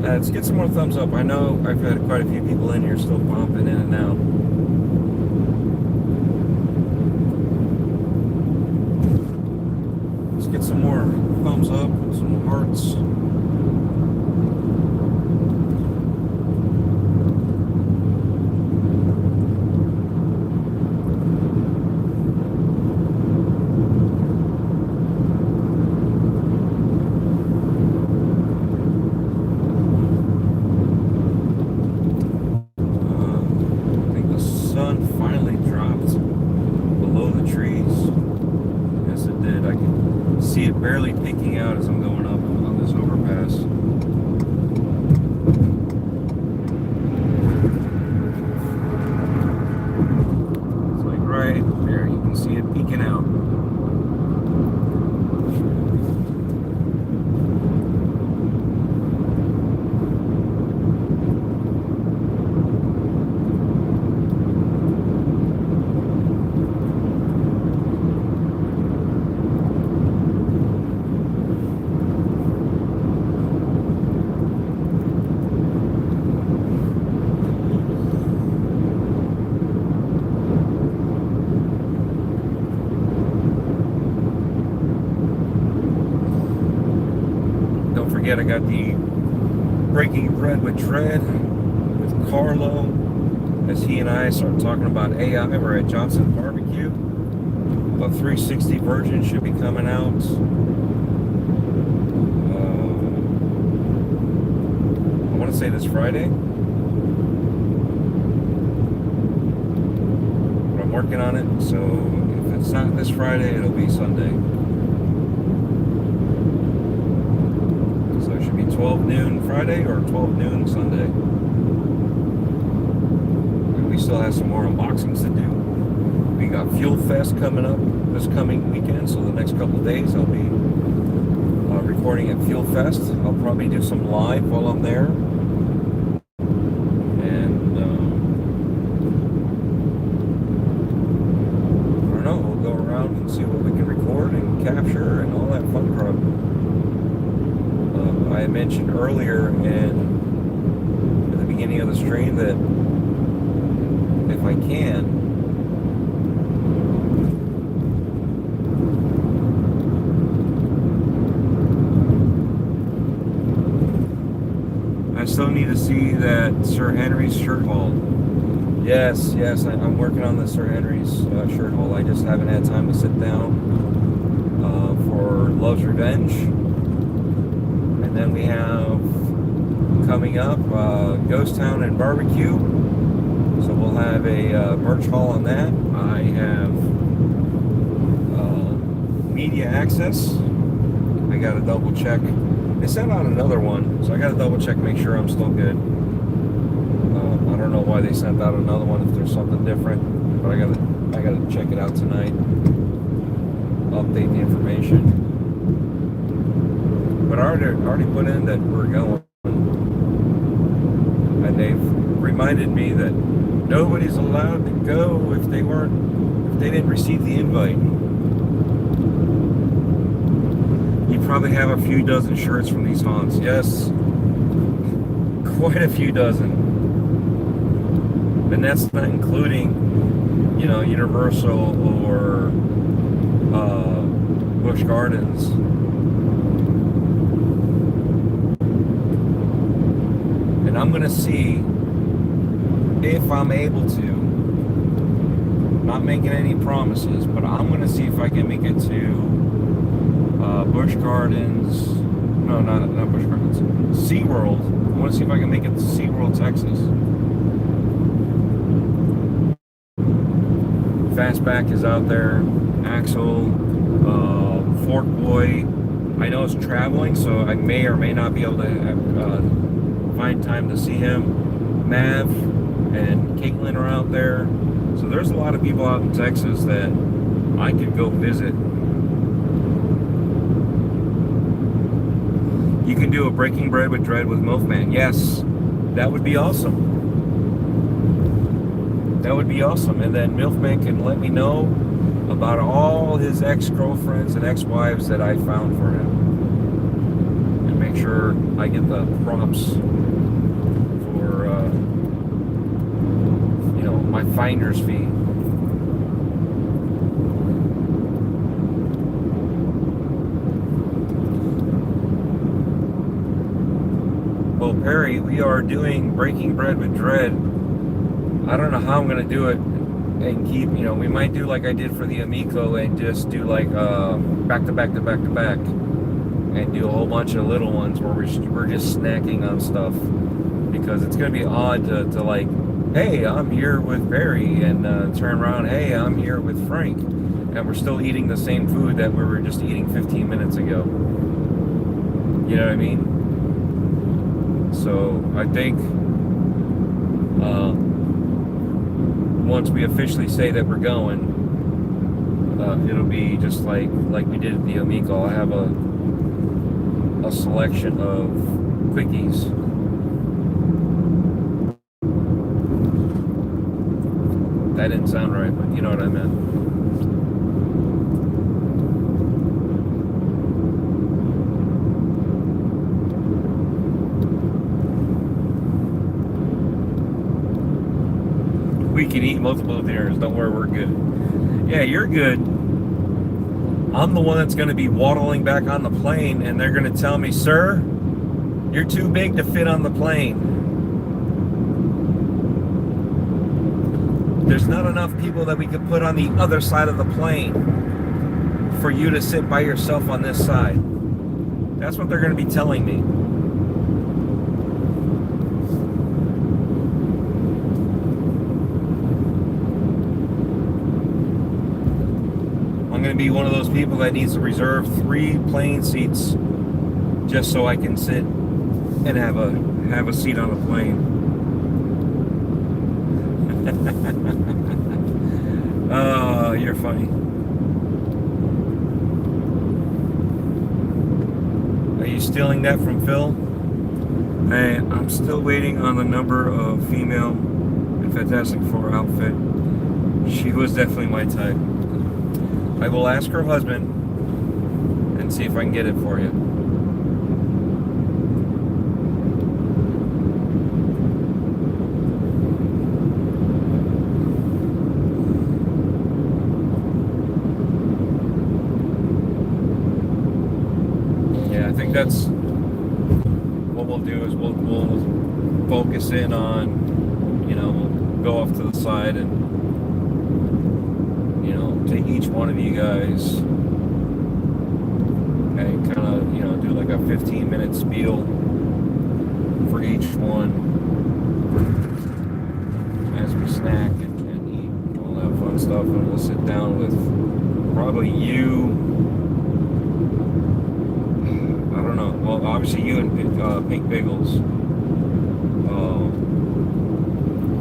Let's get some more thumbs up. I know I've had quite a few people in here still popping in and out. Let's get some more thumbs up, some hearts. Barely peeking out as I'm going up on this overpass. It's like right there, you can see it peeking out. I got the Breaking Bread with Dread with Carlo as he and I start talking about AI. We're at Johnson Barbecue. A 360 version should be coming out say this Friday. But I'm working on it, so if it's not this Friday, it'll be Sunday. So it should be 12 noon Friday or 12 noon Sunday. And we still have some more unboxings to do. We got Fuel Fest coming up this coming weekend, so the next couple of days I'll be recording at Fuel Fest. I'll probably do some live while I'm there. And I don't know, we'll go around and see what we can record and capture and all that fun crap. I mentioned earlier at the beginning of the stream that if I can, I still need to see that Sir Henry's shirt haul. Yes, I'm working on the Sir Henry's shirt haul. I just haven't had time to sit down for Love's Revenge. And then we have coming up Ghost Town and Barbecue. So we'll have a merch haul on that. I have media access. I got to double check. They sent out another one, so I got to double check, make sure I'm still good. I don't know why they sent out another one if there's something different, but I gotta check it out tonight. Update the information. But I already put in that we're going, and they've reminded me that nobody's allowed to go if they didn't receive the invite. You probably have a few dozen shirts from these haunts. Yes, quite a few dozen. And that's not including, Universal or Busch Gardens. And I'm going to see if I'm able to, not making any promises, but I'm going to see if I can make it to Busch Gardens, no, not Busch Gardens, SeaWorld. I want to see if I can make it to SeaWorld, Texas. Fastback is out there, Axel, Fork Boy. I know it's traveling, so I may or may not be able to find time to see him. Mav and Caitlin are out there. So there's a lot of people out in Texas that I could go visit. You can do a Breaking Bread with Dread with Milfman. Yes, that would be awesome. That would be awesome. And then Milfman can let me know about all his ex-girlfriends and ex-wives that I found for him. And make sure I get the prompts for, my finder's fee. Well, Perry, we are doing Breaking Bread with Dread. I don't know how I'm going to do it and keep, we might do like I did for the Amico and just do like back to back to back to back and do a whole bunch of little ones where we're just snacking on stuff, because it's going to be odd to like, hey, I'm here with Barry, and turn around, hey, I'm here with Frank, and we're still eating the same food that we were just eating 15 minutes ago. You know what I mean? So I think once we officially say that we're going, it'll be just like we did at the Amico. I have a selection of quickies. That didn't sound right, but you know what I meant. We can eat multiple dinners. Don't worry, we're good. Yeah, you're good. I'm the one that's going to be waddling back on the plane, and they're going to tell me, sir, you're too big to fit on the plane. There's not enough people that we could put on the other side of the plane for you to sit by yourself on this side. That's what they're going to be telling me. to be one of those people that needs to reserve 3 plane seats just so I can sit and have a seat on a plane. Oh, you're funny. Are you stealing that from Phil? Hey, I'm still waiting on the number of female in Fantastic Four outfit. She was definitely my type. I will ask her husband and see if I can get it for you. Yeah, I think that's what we'll do is we'll focus in on, we'll go off to the side and, to each one of you guys and kind of, do like a 15-minute spiel for each one as we snack and eat all that fun stuff. And we'll sit down with probably you. I don't know. Well, obviously you and Pink Biggles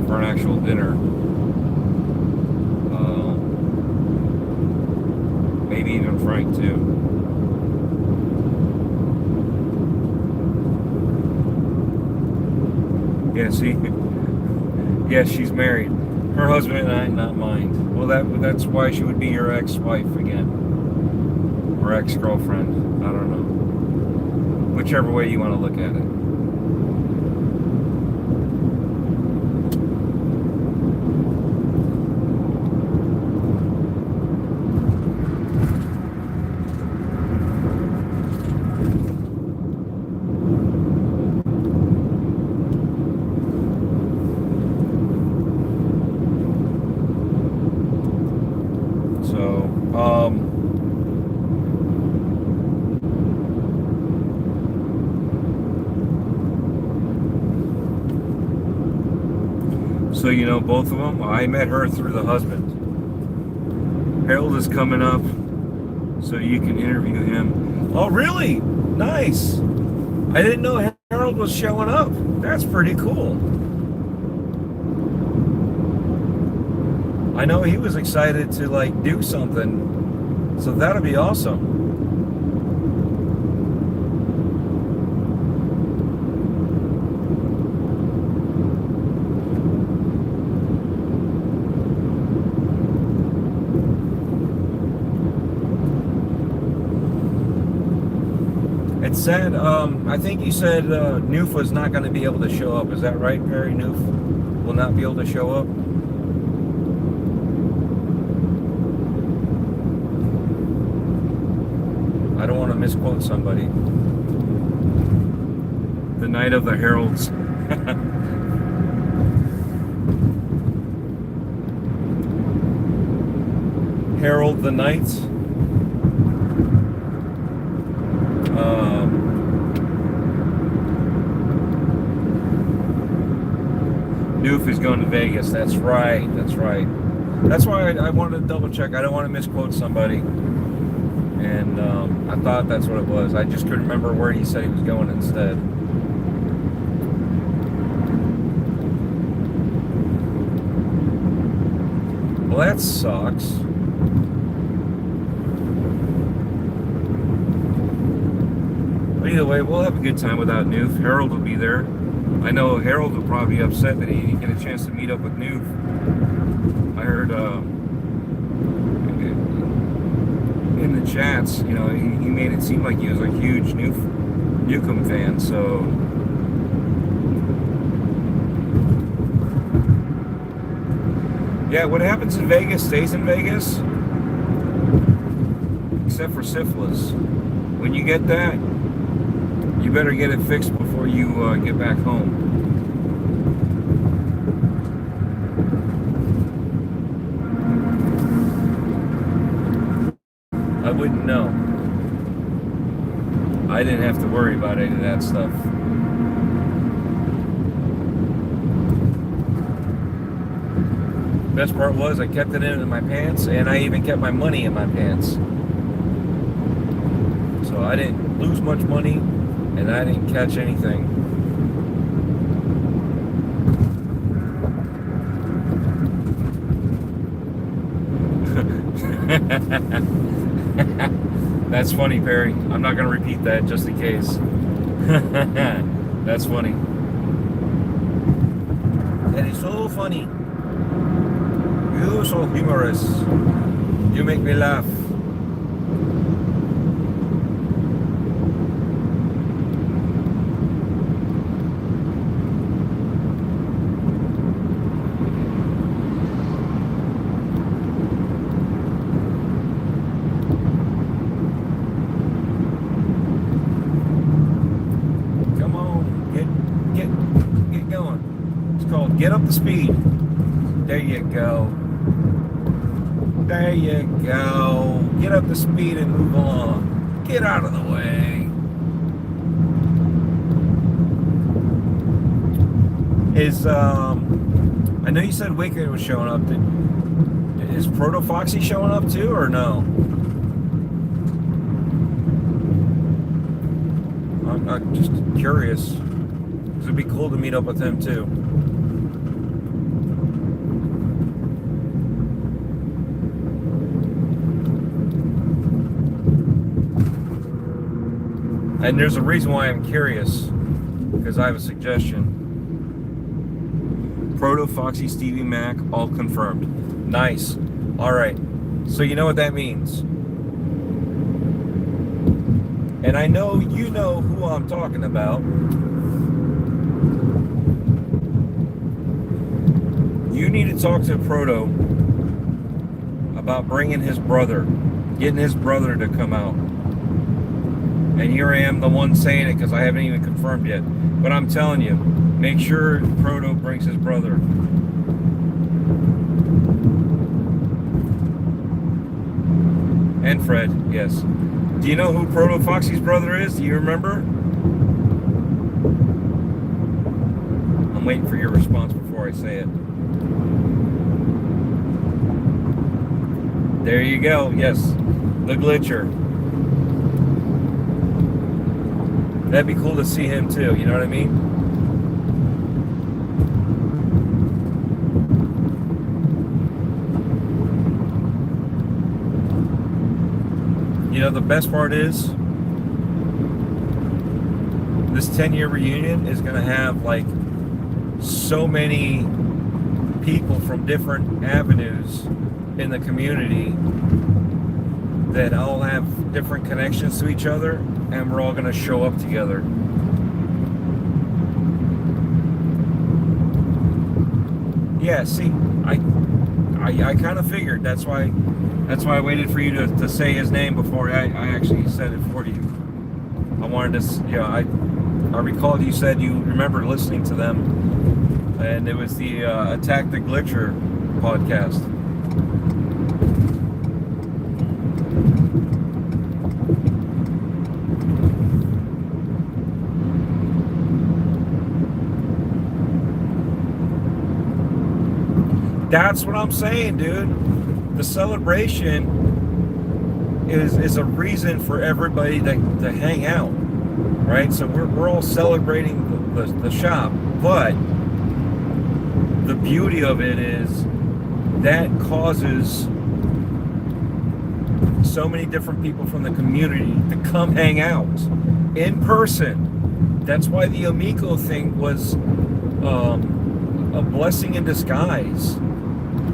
for an actual dinner. Maybe even Frank too. Yeah, see? Yeah, she's married. Her husband and I, not mine. Well, that's why she would be your ex-wife again. Or ex-girlfriend. I don't know. Whichever way you want to look at it. So both of them, I met her through the husband. Harold is coming up, so you can interview him. Oh, really? Nice. I didn't know Harold was showing up. That's pretty cool. I know he was excited to do something, so that'll be awesome. It said, I think you said Noof was not going to be able to show up. Is that right, Perry? Noof will not be able to show up? I don't want to misquote somebody. The night of the heralds. Herald the Knight. Noof is going to Vegas. That's right. That's right. That's why I wanted to double check. I don't want to misquote somebody. And I thought that's what it was. I just couldn't remember where he said he was going instead. Well, that sucks. But either way, we'll have a good time without Noof. Harold will be there. I know Harold will probably be upset that he didn't get a chance to meet up with Noof. I heard in the chats, he made it seem like he was a huge Newcomb fan, so yeah, what happens in Vegas stays in Vegas, except for syphilis. When you get that, you better get it fixed before you get back home. I wouldn't know. I didn't have to worry about any of that stuff. Best part was I kept it in my pants, and I even kept my money in my pants. So I didn't lose much money, and I didn't catch anything. That's funny, Perry. I'm not going to repeat that just in case. That's funny. That is so funny. You're so humorous. You make me laugh. Come on, get going. It's called Get Up the Speed. There you go. There you go. Get up to speed and move along. Get out of the way. I know you said Wicked was showing up. Is Proto Foxy showing up too, or no? I'm just curious. 'Cause it'd be cool to meet up with him too. And there's a reason why I'm curious, because I have a suggestion. Proto, Foxy, Stevie Mac, all confirmed. Nice. All right. So you know what that means. And I know you know who I'm talking about. You need to talk to Proto about bringing his brother, getting his brother to come out. And here I am, the one saying it, because I haven't even confirmed yet. But I'm telling you, make sure Proto brings his brother. And Fred, yes. Do you know who Proto Foxy's brother is? Do you remember? I'm waiting for your response before I say it. There you go, yes. The Glitcher. That'd be cool to see him too, you know what I mean? You know, the best part is this 10-year reunion is going to have like so many people from different avenues in the community that all have different connections to each other, and we're all going to show up together. Yeah, see, I kind of figured. That's why I waited for you to say his name before I actually said it for you. I wanted to, you know, I recalled you said you remember listening to them, and it was the Attack the Glitcher podcast. That's what I'm saying, dude. The celebration is a reason for everybody to hang out, right? So we're all celebrating the shop, but the beauty of it is that causes so many different people from the community to come hang out in person. That's why the Amico thing was a blessing in disguise.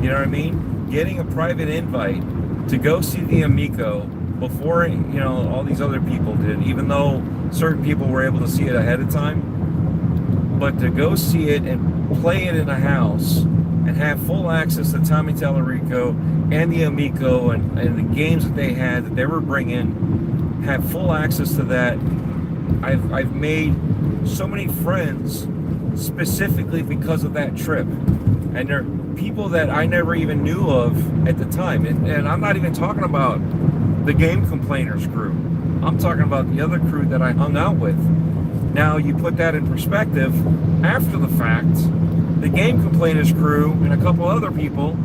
You know what I mean? Getting a private invite to go see the Amico before, you know, all these other people did, even though certain people were able to see it ahead of time. But to go see it and play it in a house and have full access to Tommy Tallarico and the Amico and the games that they had that they were bringing, have full access to that. I've made so many friends specifically because of that trip. And they're people that I never even knew of at the time. And I'm not even talking about the Game Complainers crew. I'm talking about the other crew that I hung out with. Now, you put that in perspective, after the fact, the Game Complainers crew and a couple other people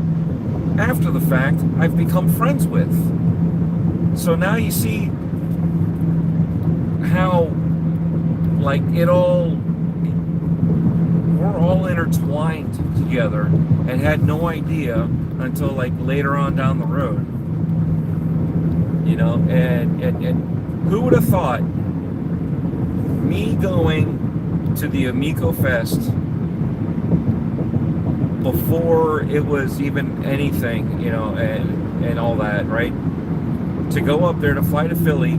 after the fact, I've become friends with. So now you see how, like, we're all intertwined together and had no idea until, like, later on down the road. You know, and who would have thought me going to the Amico Fest before it was even anything, you know, and all that, right? To go up there, to fly to Philly,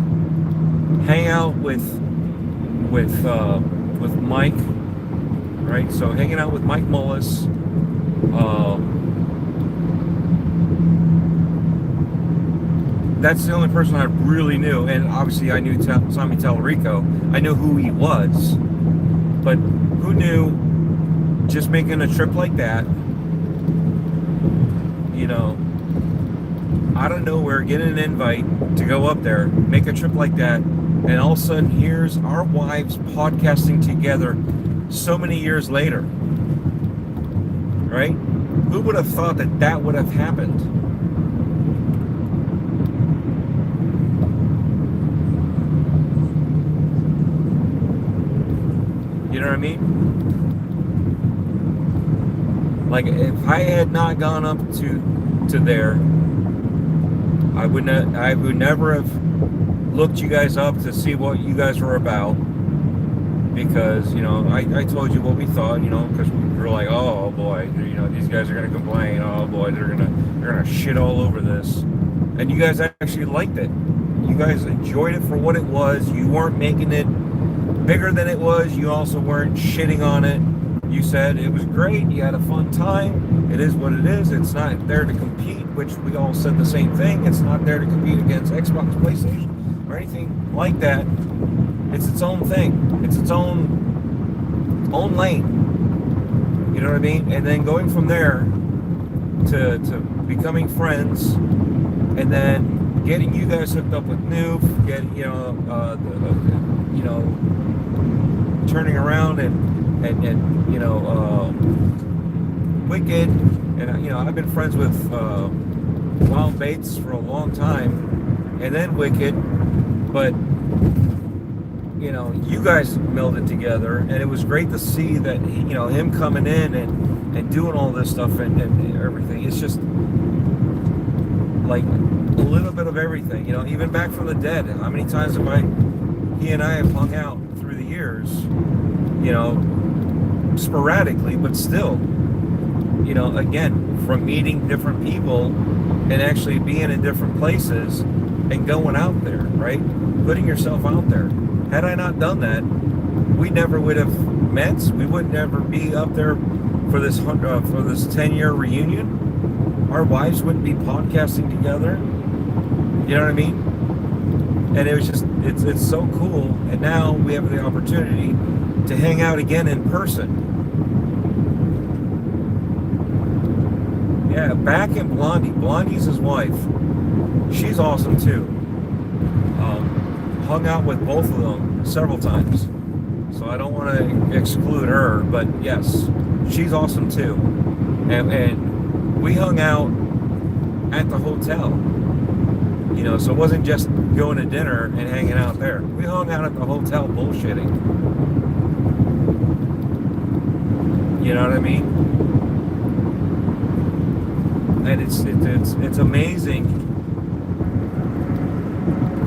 hang out with Mike, right? So hanging out with Mike Mullis, that's the only person I really knew, and obviously I knew Tommy Tallarico. I knew who he was, but who knew? Just making a trip like that, you know, out of nowhere, getting an invite to go up there, make a trip like that, and all of a sudden here's our wives podcasting together so many years later, right? Who would have thought that that would have happened? You know what I mean? Like, if I had not gone up to there, I would never have looked you guys up to see what you guys were about, because, you know, I told you what we thought, you know, because we were like, oh boy, you know, these guys are gonna complain, oh boy, they're gonna shit all over this, and you guys actually liked it. You guys enjoyed it for what it was. You weren't making it bigger than it was. You also weren't shitting on it. You said it was great, you had a fun time, it is what it is. It's not there to compete, which we all said the same thing. It's not there to compete against Xbox, PlayStation, or anything like that. It's its own thing. It's its own lane. You know what I mean? And then going from there to becoming friends, and then getting you guys hooked up with Noof, getting, you know, turning around and you know, Wicked, and, you know, I've been friends with Wild Bates for a long time, and then Wicked, but, you know, you guys melded together, and it was great to see that, you know, him coming in and doing all this stuff and everything. It's just like a little bit of everything, you know, even back from the dead. How many times have he and I have hung out through the years, you know, sporadically, but still, you know, again, from meeting different people and actually being in different places and going out there, right? Putting yourself out there. Had I not done that, we never would have met. We would never be up there for this 10-year reunion. Our wives wouldn't be podcasting together. You know what I mean? And it was just, it's so cool. And now we have the opportunity to hang out again in person. Yeah, back in Blondie. Blondie's his wife. She's awesome too. Hung out with both of them several times. So I don't want to exclude her, but yes, she's awesome too. And we hung out at the hotel. You know, so it wasn't just going to dinner and hanging out there. We hung out at the hotel bullshitting. You know what I mean? And it's amazing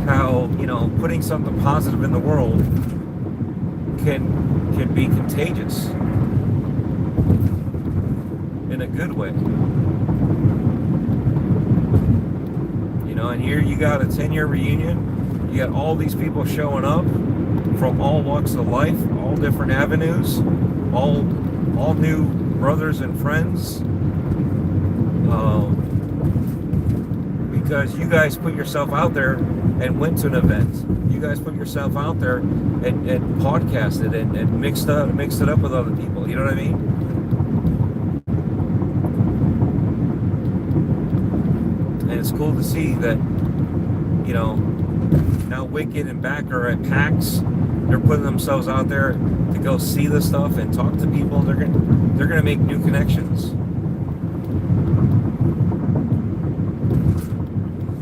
how, you know, putting something positive in the world can be contagious in a good way. You know, and here you got a 10-year reunion. You got all these people showing up from all walks of life, all different avenues, all new brothers and friends. Because you guys put yourself out there and went to an event. You guys put yourself out there and podcasted and mixed it up with other people. You know what I mean? And it's cool to see that, you know, now Wicked and Back are at PAX. They're putting themselves out there to go see this stuff and talk to people. They're gonna make new connections.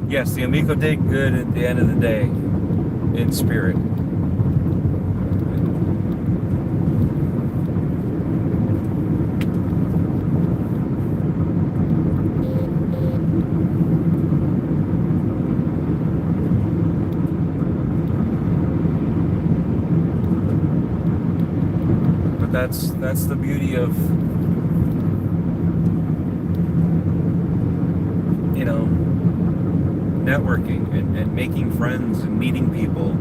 Yes, the Amico did good at the end of the day, in spirit. But that's the beauty of, you know, networking and making friends and meeting people.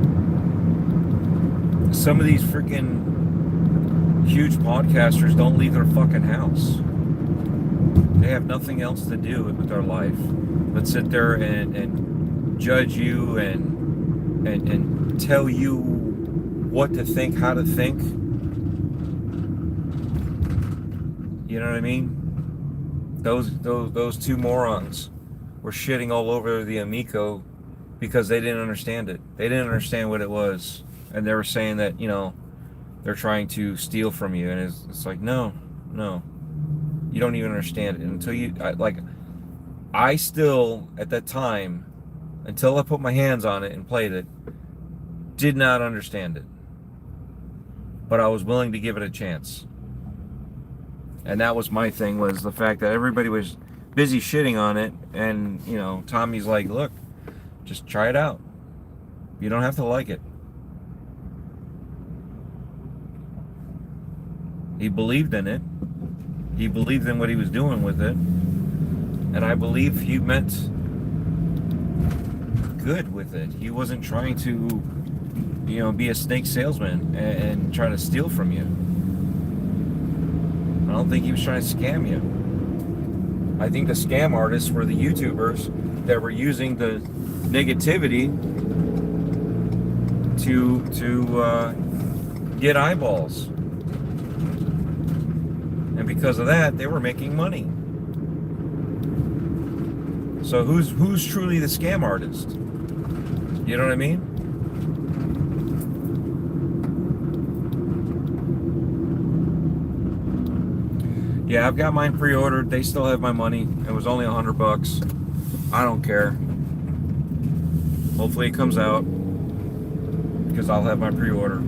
Some of these freaking huge podcasters don't leave their fucking house. They have nothing else to do with their life but sit there and judge you and tell you what to think, how to think. You know what I mean? Those two morons were shitting all over the Amico because they didn't understand it. They didn't understand what it was. And they were saying that, you know, they're trying to steal from you. And it's like, no. You don't even understand it until you, I still, at that time, until I put my hands on it and played it, did not understand it. But I was willing to give it a chance. And that was my thing, was the fact that everybody was busy shitting on it. And, you know, Tommy's like, look, just try it out. You don't have to like it. He believed in it. He believed in what he was doing with it. And I believe he meant good with it. He wasn't trying to, you know, be a snake salesman and try to steal from you. I don't think he was trying to scam you. I think the scam artists were the YouTubers that were using the negativity to get eyeballs. And because of that, they were making money. So who's truly the scam artist? You know what I mean? Yeah, I've got mine pre-ordered. They still have my money. It was only $100. I don't care. Hopefully it comes out, because I'll have my pre-order.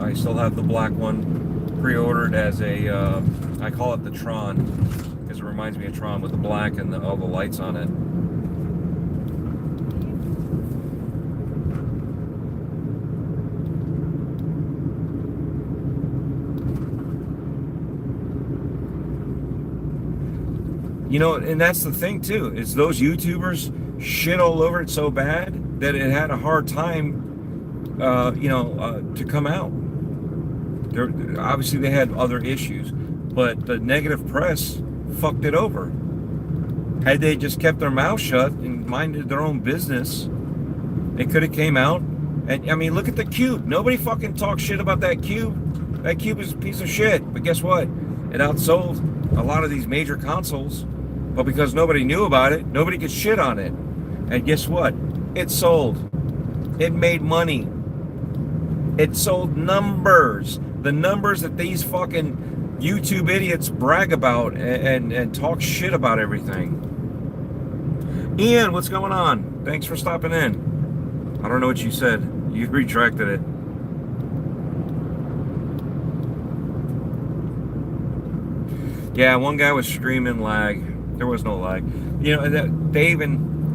I still have the black one pre-ordered as a, I call it the Tron, because it reminds me of Tron with the black and all the lights on it. You know, and that's the thing too, is those YouTubers shit all over it so bad that it had a hard time to come out. Obviously they had other issues, but the negative press fucked it over. Had they just kept their mouth shut and minded their own business, it could have came out. And I mean, look at the Cube. Nobody fucking talks shit about that Cube. That Cube is a piece of shit. But guess what? It outsold a lot of these major consoles. But because nobody knew about it, nobody could shit on it. And guess what? It sold. It made money. It sold numbers. The numbers that these fucking YouTube idiots brag about and talk shit about everything. Ian, what's going on? Thanks for stopping in. I don't know what you said. You retracted it. Yeah, one guy was streaming lag. There was no lag. You know,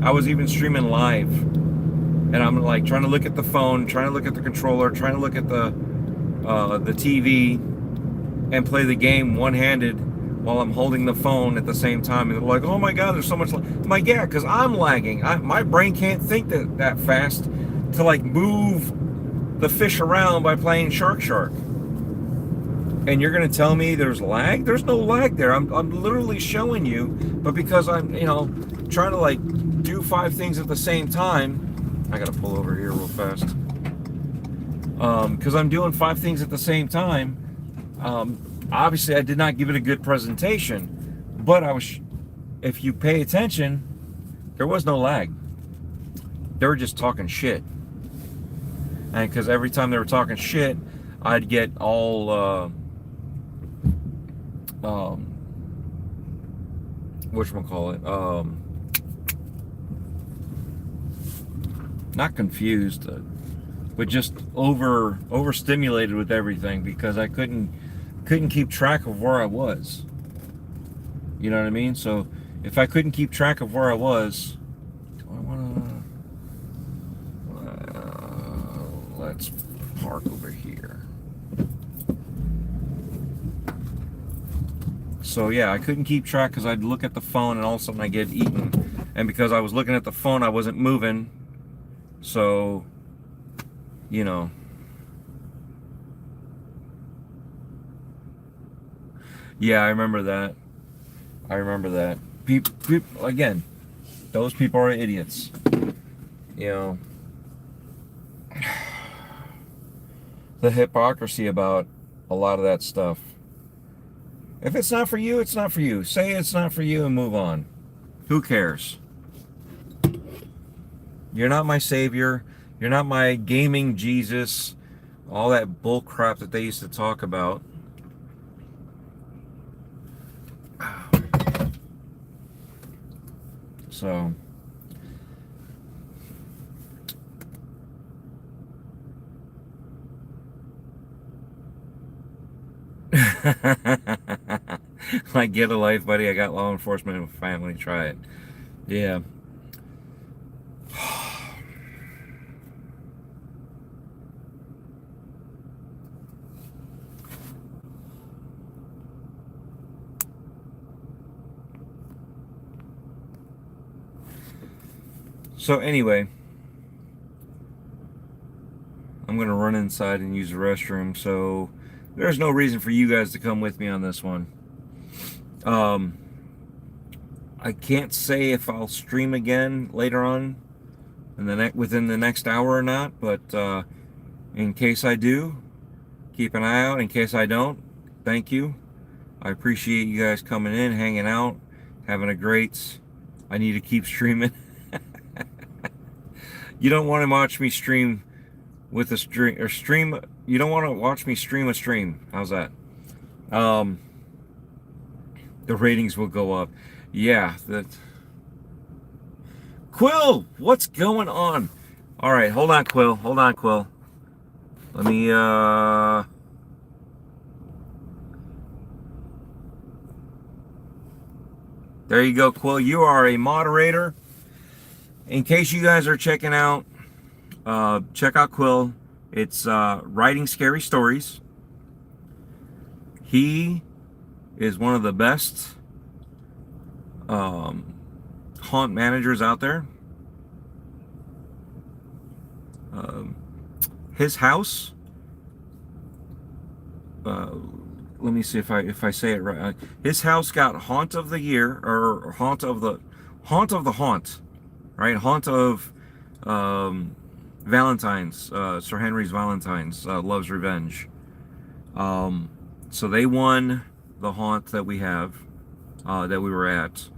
I was even streaming live. And I'm like trying to look at the phone, trying to look at the controller, trying to look at the TV and play the game one-handed while I'm holding the phone at the same time. And they're like, oh my God, there's so much lag. I'm like, yeah, because I'm lagging. My brain can't think that fast to like move the fish around by playing Shark. And you're going to tell me there's lag? There's no lag there. I'm literally showing you, but because I'm, trying to like do 5 things at the same time, I got to pull over here real fast. Because I'm doing 5 things at the same time. Obviously, I did not give it a good presentation, but if you pay attention, there was no lag. They were just talking shit. And because every time they were talking shit, I'd get all whatchamacallit, not confused, but just overstimulated with everything because I couldn't keep track of where I was. You know what I mean? So if I couldn't keep track of where I was, do I want to? Let's park over here. So yeah, I couldn't keep track because I'd look at the phone and all of a sudden I get eaten. And because I was looking at the phone, I wasn't moving. So, you know. Yeah, I remember that. I remember that. People, again, those people are idiots. You know. The hypocrisy about a lot of that stuff. If it's not for you, it's not for you. Say it's not for you and move on. Who cares? You're not my savior. You're not my gaming Jesus. All that bull crap that they used to talk about. So like, get a life, buddy. I got law enforcement and family. Try it. Yeah. So anyway, I'm going to run inside and use the restroom. So there's no reason for you guys to come with me on this one. I can't say if I'll stream again later on within the next hour or not, but in case I do, keep an eye out. In case I don't, thank you. I appreciate you guys coming in, hanging out, having a great... I need to keep streaming. You don't want to watch me stream with a stream. You don't want to watch me stream a stream. How's that? The ratings will go up. Yeah, that. Quill, what's going on? All right, hold on, Quill. Hold on, Quill. Let me. There you go, Quill. You are a moderator. In case you guys are checking out, check out Quill. It's writing scary stories. He is one of the best haunt managers out there. His house. Let me see if I say it right. His house got Haunt of the Year, or Haunt of the Haunt. Right, Haunt of Valentine's, Sir Henry's Valentine's, Love's Revenge. So they won the haunt that we have, that we were at,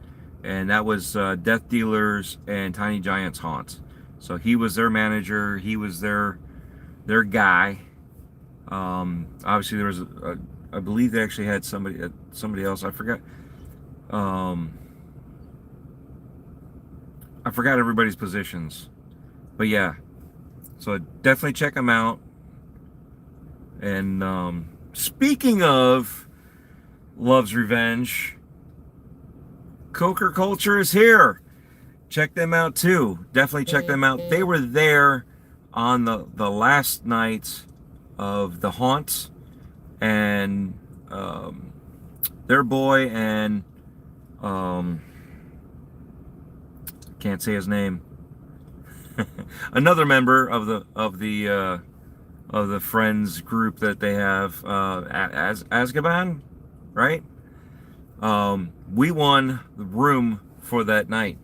and that was Death Dealers and Tiny Giants haunt. So he was their manager. He was their guy. Obviously, there was I believe they actually had somebody else. I forgot. I forgot everybody's positions, but yeah, so definitely check them out. And speaking of Love's Revenge, Coker Culture is here. Check them out too. Definitely check them out. They were there on the last night of the haunt, and their boy and can't say his name. Another member of the friends group that they have, Azkaban, right? We won the room for that night.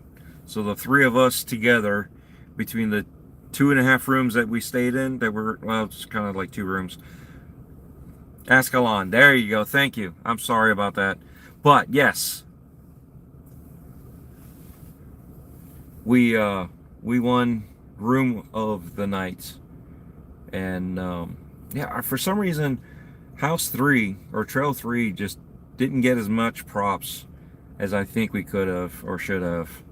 So the three of us together, between the 2.5 rooms that we stayed in, that were, well, it's kind of like 2 rooms. Ascalon, there you go. Thank you. I'm sorry about that, but yes. We won room of the night, and yeah, for some reason, House 3 or Trail 3 just didn't get as much props as I think we could have or should have.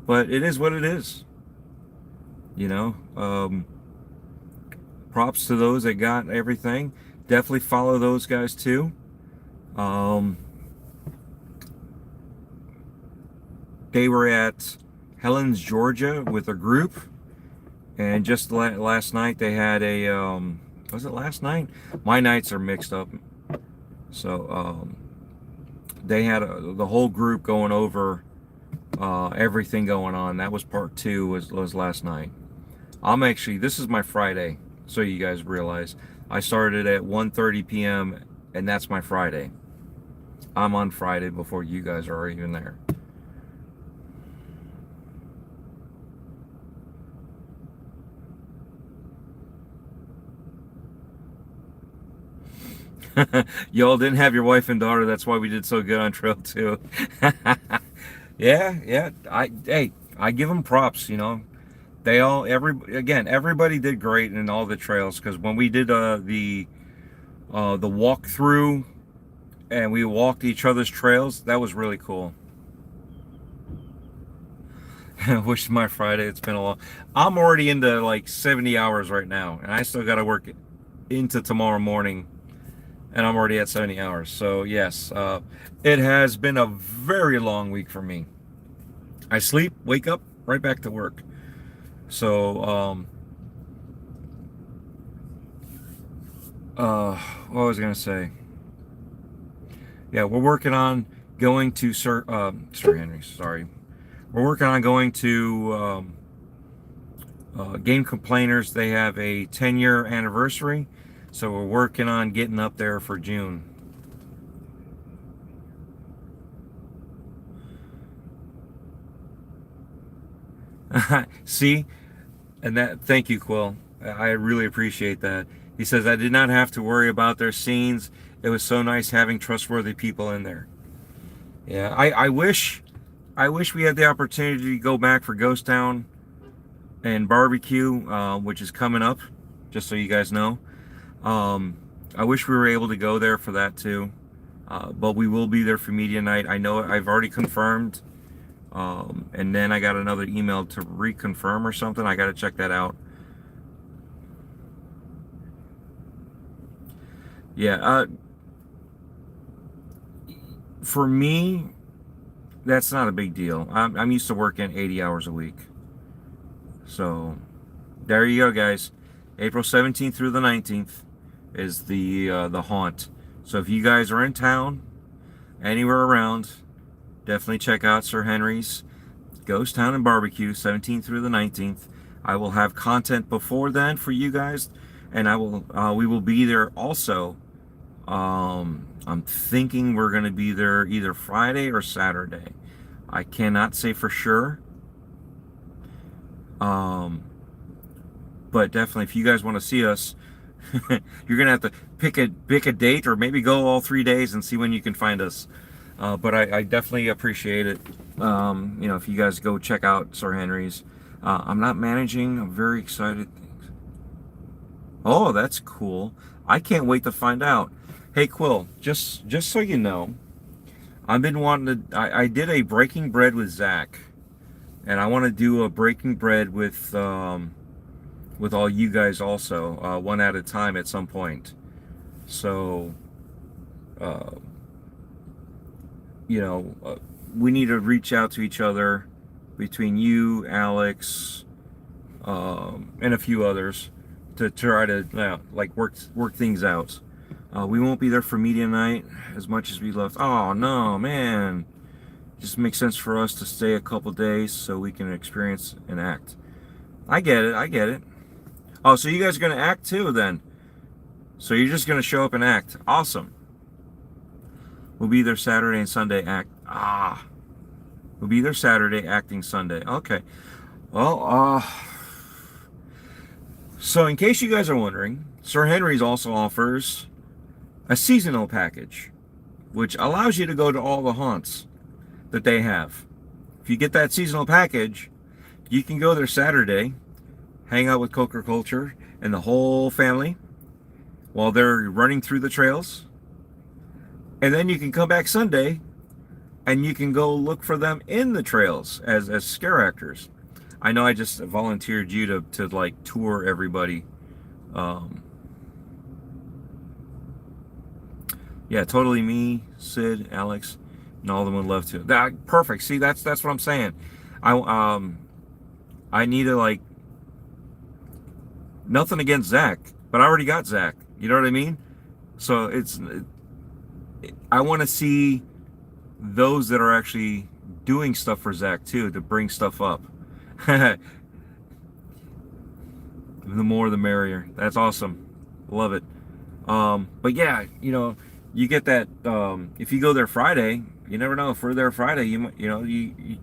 But it is what it is. You know, props to those that got everything. Definitely follow those guys too. They were at Helen's, Georgia with a group, and just last night they had a was it last night? My nights are mixed up. So they had the whole group going over everything going on. That was part 2 was last night. This is my Friday, so you guys realize I started at 1:30 p.m. and that's my Friday. I'm on Friday before you guys are even there. Y'all didn't have your wife and daughter, that's why we did so good on Trail 2. Yeah. I give them props, you know. Everybody did great in all the trails, because when we did the walkthrough and we walked each other's trails, that was really cool. I wish my Friday, it's been a long. I'm already into like 70 hours right now, and I still got to work into tomorrow morning, and I'm already at 70 hours. So yes, it has been a very long week for me. I sleep, wake up, right back to work. So what was I gonna say? Yeah, we're working on going to Sir Henry. Sorry, we're working on going to Game Complainers. They have a 10-year anniversary, so we're working on getting up there for June. See, and thank you, Quill. I really appreciate that. He says, I did not have to worry about their scenes. It was so nice having trustworthy people in there. Yeah, I wish we had the opportunity to go back for Ghost Town and barbecue, which is coming up, just so you guys know. I wish we were able to go there for that too. But we will be there for media night. I know I've already confirmed. And then I got another email to reconfirm or something. I got to check that out. Yeah, for me, that's not a big deal. I'm used to working 80 hours a week. So there you go, guys. April 17th through the 19th is the haunt. So if you guys are in town, anywhere around, definitely check out Sir Henry's Ghost Town and Barbecue, 17th through the 19th. I will have content before then for you guys, and we will be there also. I'm thinking we're going to be there either Friday or Saturday. I cannot say for sure. But definitely, if you guys want to see us, you're going to have to pick a date, or maybe go all 3 days and see when you can find us. But I definitely appreciate it. You know, if you guys go check out Sir Henry's. I'm not managing. I'm very excited. Oh, that's cool. I can't wait to find out. Hey, Quill, just so you know, I've been wanting to. I did a breaking bread with Zach, and I want to do a breaking bread with all you guys also, one at a time at some point. So, you know, we need to reach out to each other, between you, Alex, and a few others, to try to like work things out. We won't be there for media night as much as we love. Oh no, man! Just makes sense for us to stay a couple days so we can experience and act. I get it. Oh, so you guys are gonna act too then? So you're just gonna show up and act? Awesome. We'll be there Saturday and Sunday. We'll be there Saturday, acting Sunday. Okay. Well, so in case you guys are wondering, Sir Henry's also offers a seasonal package, which allows you to go to all the haunts that they have. If you get that seasonal package, you can go there Saturday, hang out with Coker Culture and the whole family while they're running through the trails. And then you can come back Sunday and you can go look for them in the trails as scare actors. I know I just volunteered you to like tour everybody. Yeah, totally me, Sid, Alex, and all of them would love to. That perfect. See, that's what I'm saying. I need to like nothing against Zach, but I already got Zach. You know what I mean? So I want to see those that are actually doing stuff for Zach too, to bring stuff up. The more the merrier. That's awesome. Love it. But yeah, you get that. If you go there Friday, you never know. If we're there Friday, you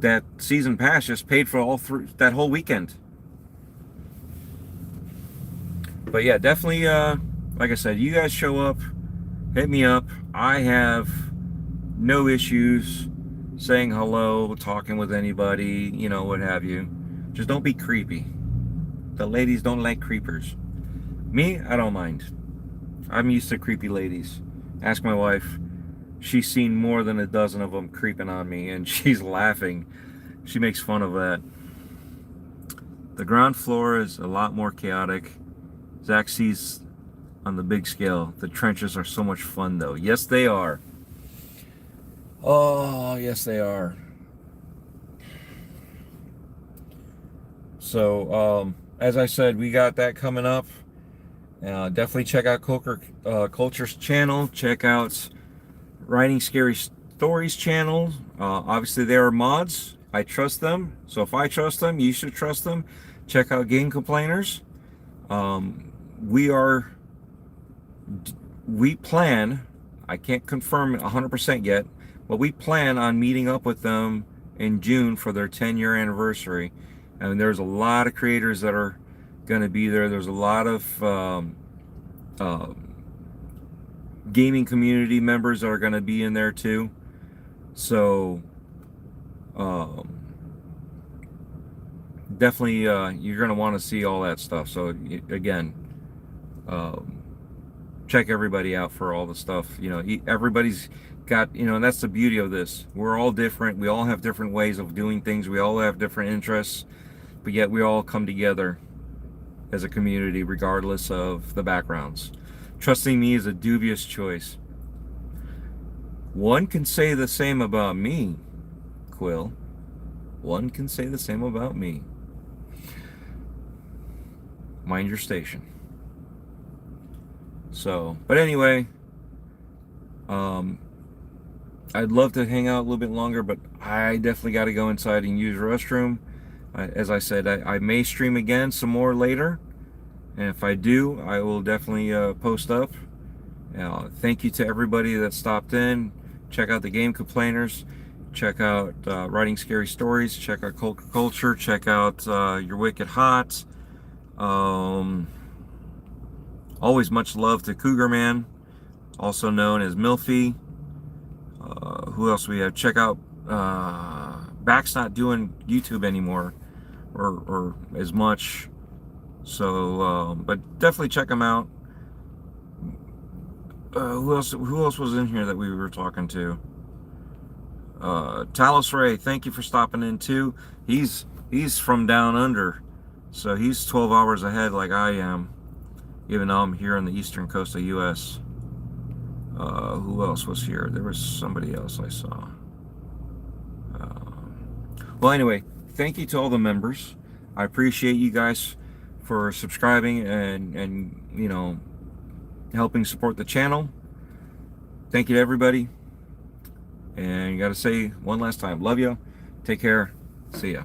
that season pass just paid for all through that whole weekend. But yeah, definitely. Like I said, you guys show up, hit me up. I have no issues saying hello, talking with anybody, what have you. Just don't be creepy. The ladies don't like creepers. Me, I don't mind. I'm used to creepy ladies. Ask my wife. She's seen more than a dozen of them creeping on me, and she's laughing. She makes fun of that. The ground floor is a lot more chaotic. Zach sees on the big scale. The trenches are so much fun, though. Yes, they are. Oh, yes, they are. So, as I said, we got that coming up. Definitely check out Culture's channel. Check out Writing Scary Stories channel. Obviously, they are mods. I trust them. So if I trust them, you should trust them. Check out Game Complainers. We plan, I can't confirm it 100% yet, but we plan on meeting up with them in June for their 10-year anniversary. And there's a lot of creators that are going to be there. There's a lot of gaming community members that are going to be in there too. So definitely you're going to want to see all that stuff. So again, check everybody out for all the stuff. Everybody's got, and that's the beauty of this. We're all different. We all have different ways of doing things. We all have different interests, but yet we all come together as a community regardless of the backgrounds. Trusting me is a dubious choice. One can say the same about me, Quill. One can say the same about me. Mind your station. So, but anyway, I'd love to hang out a little bit longer, but I definitely got to go inside and use the restroom. As I said, I may stream again some more later, and if I do, I will definitely post up. Thank you to everybody that stopped in. Check out the Game Complainers. Check out Writing Scary Stories. Check out Culture. Check out Your Wicked Hot. Always much love to Cougar Man, also known as Milfy. Who else we have? Check out Back's not doing YouTube anymore, or as much. So, but definitely check him out. Who else was in here that we were talking to? Talos Ray, thank you for stopping in too. He's from down under, so he's 12 hours ahead like I am, even though I'm here on the eastern coast of US. Who else was here? There was somebody else I saw. Well, anyway, thank you to all the members. I appreciate you guys for subscribing and helping support the channel. Thank you to everybody. And you got to say one last time, love you. Take care. See ya.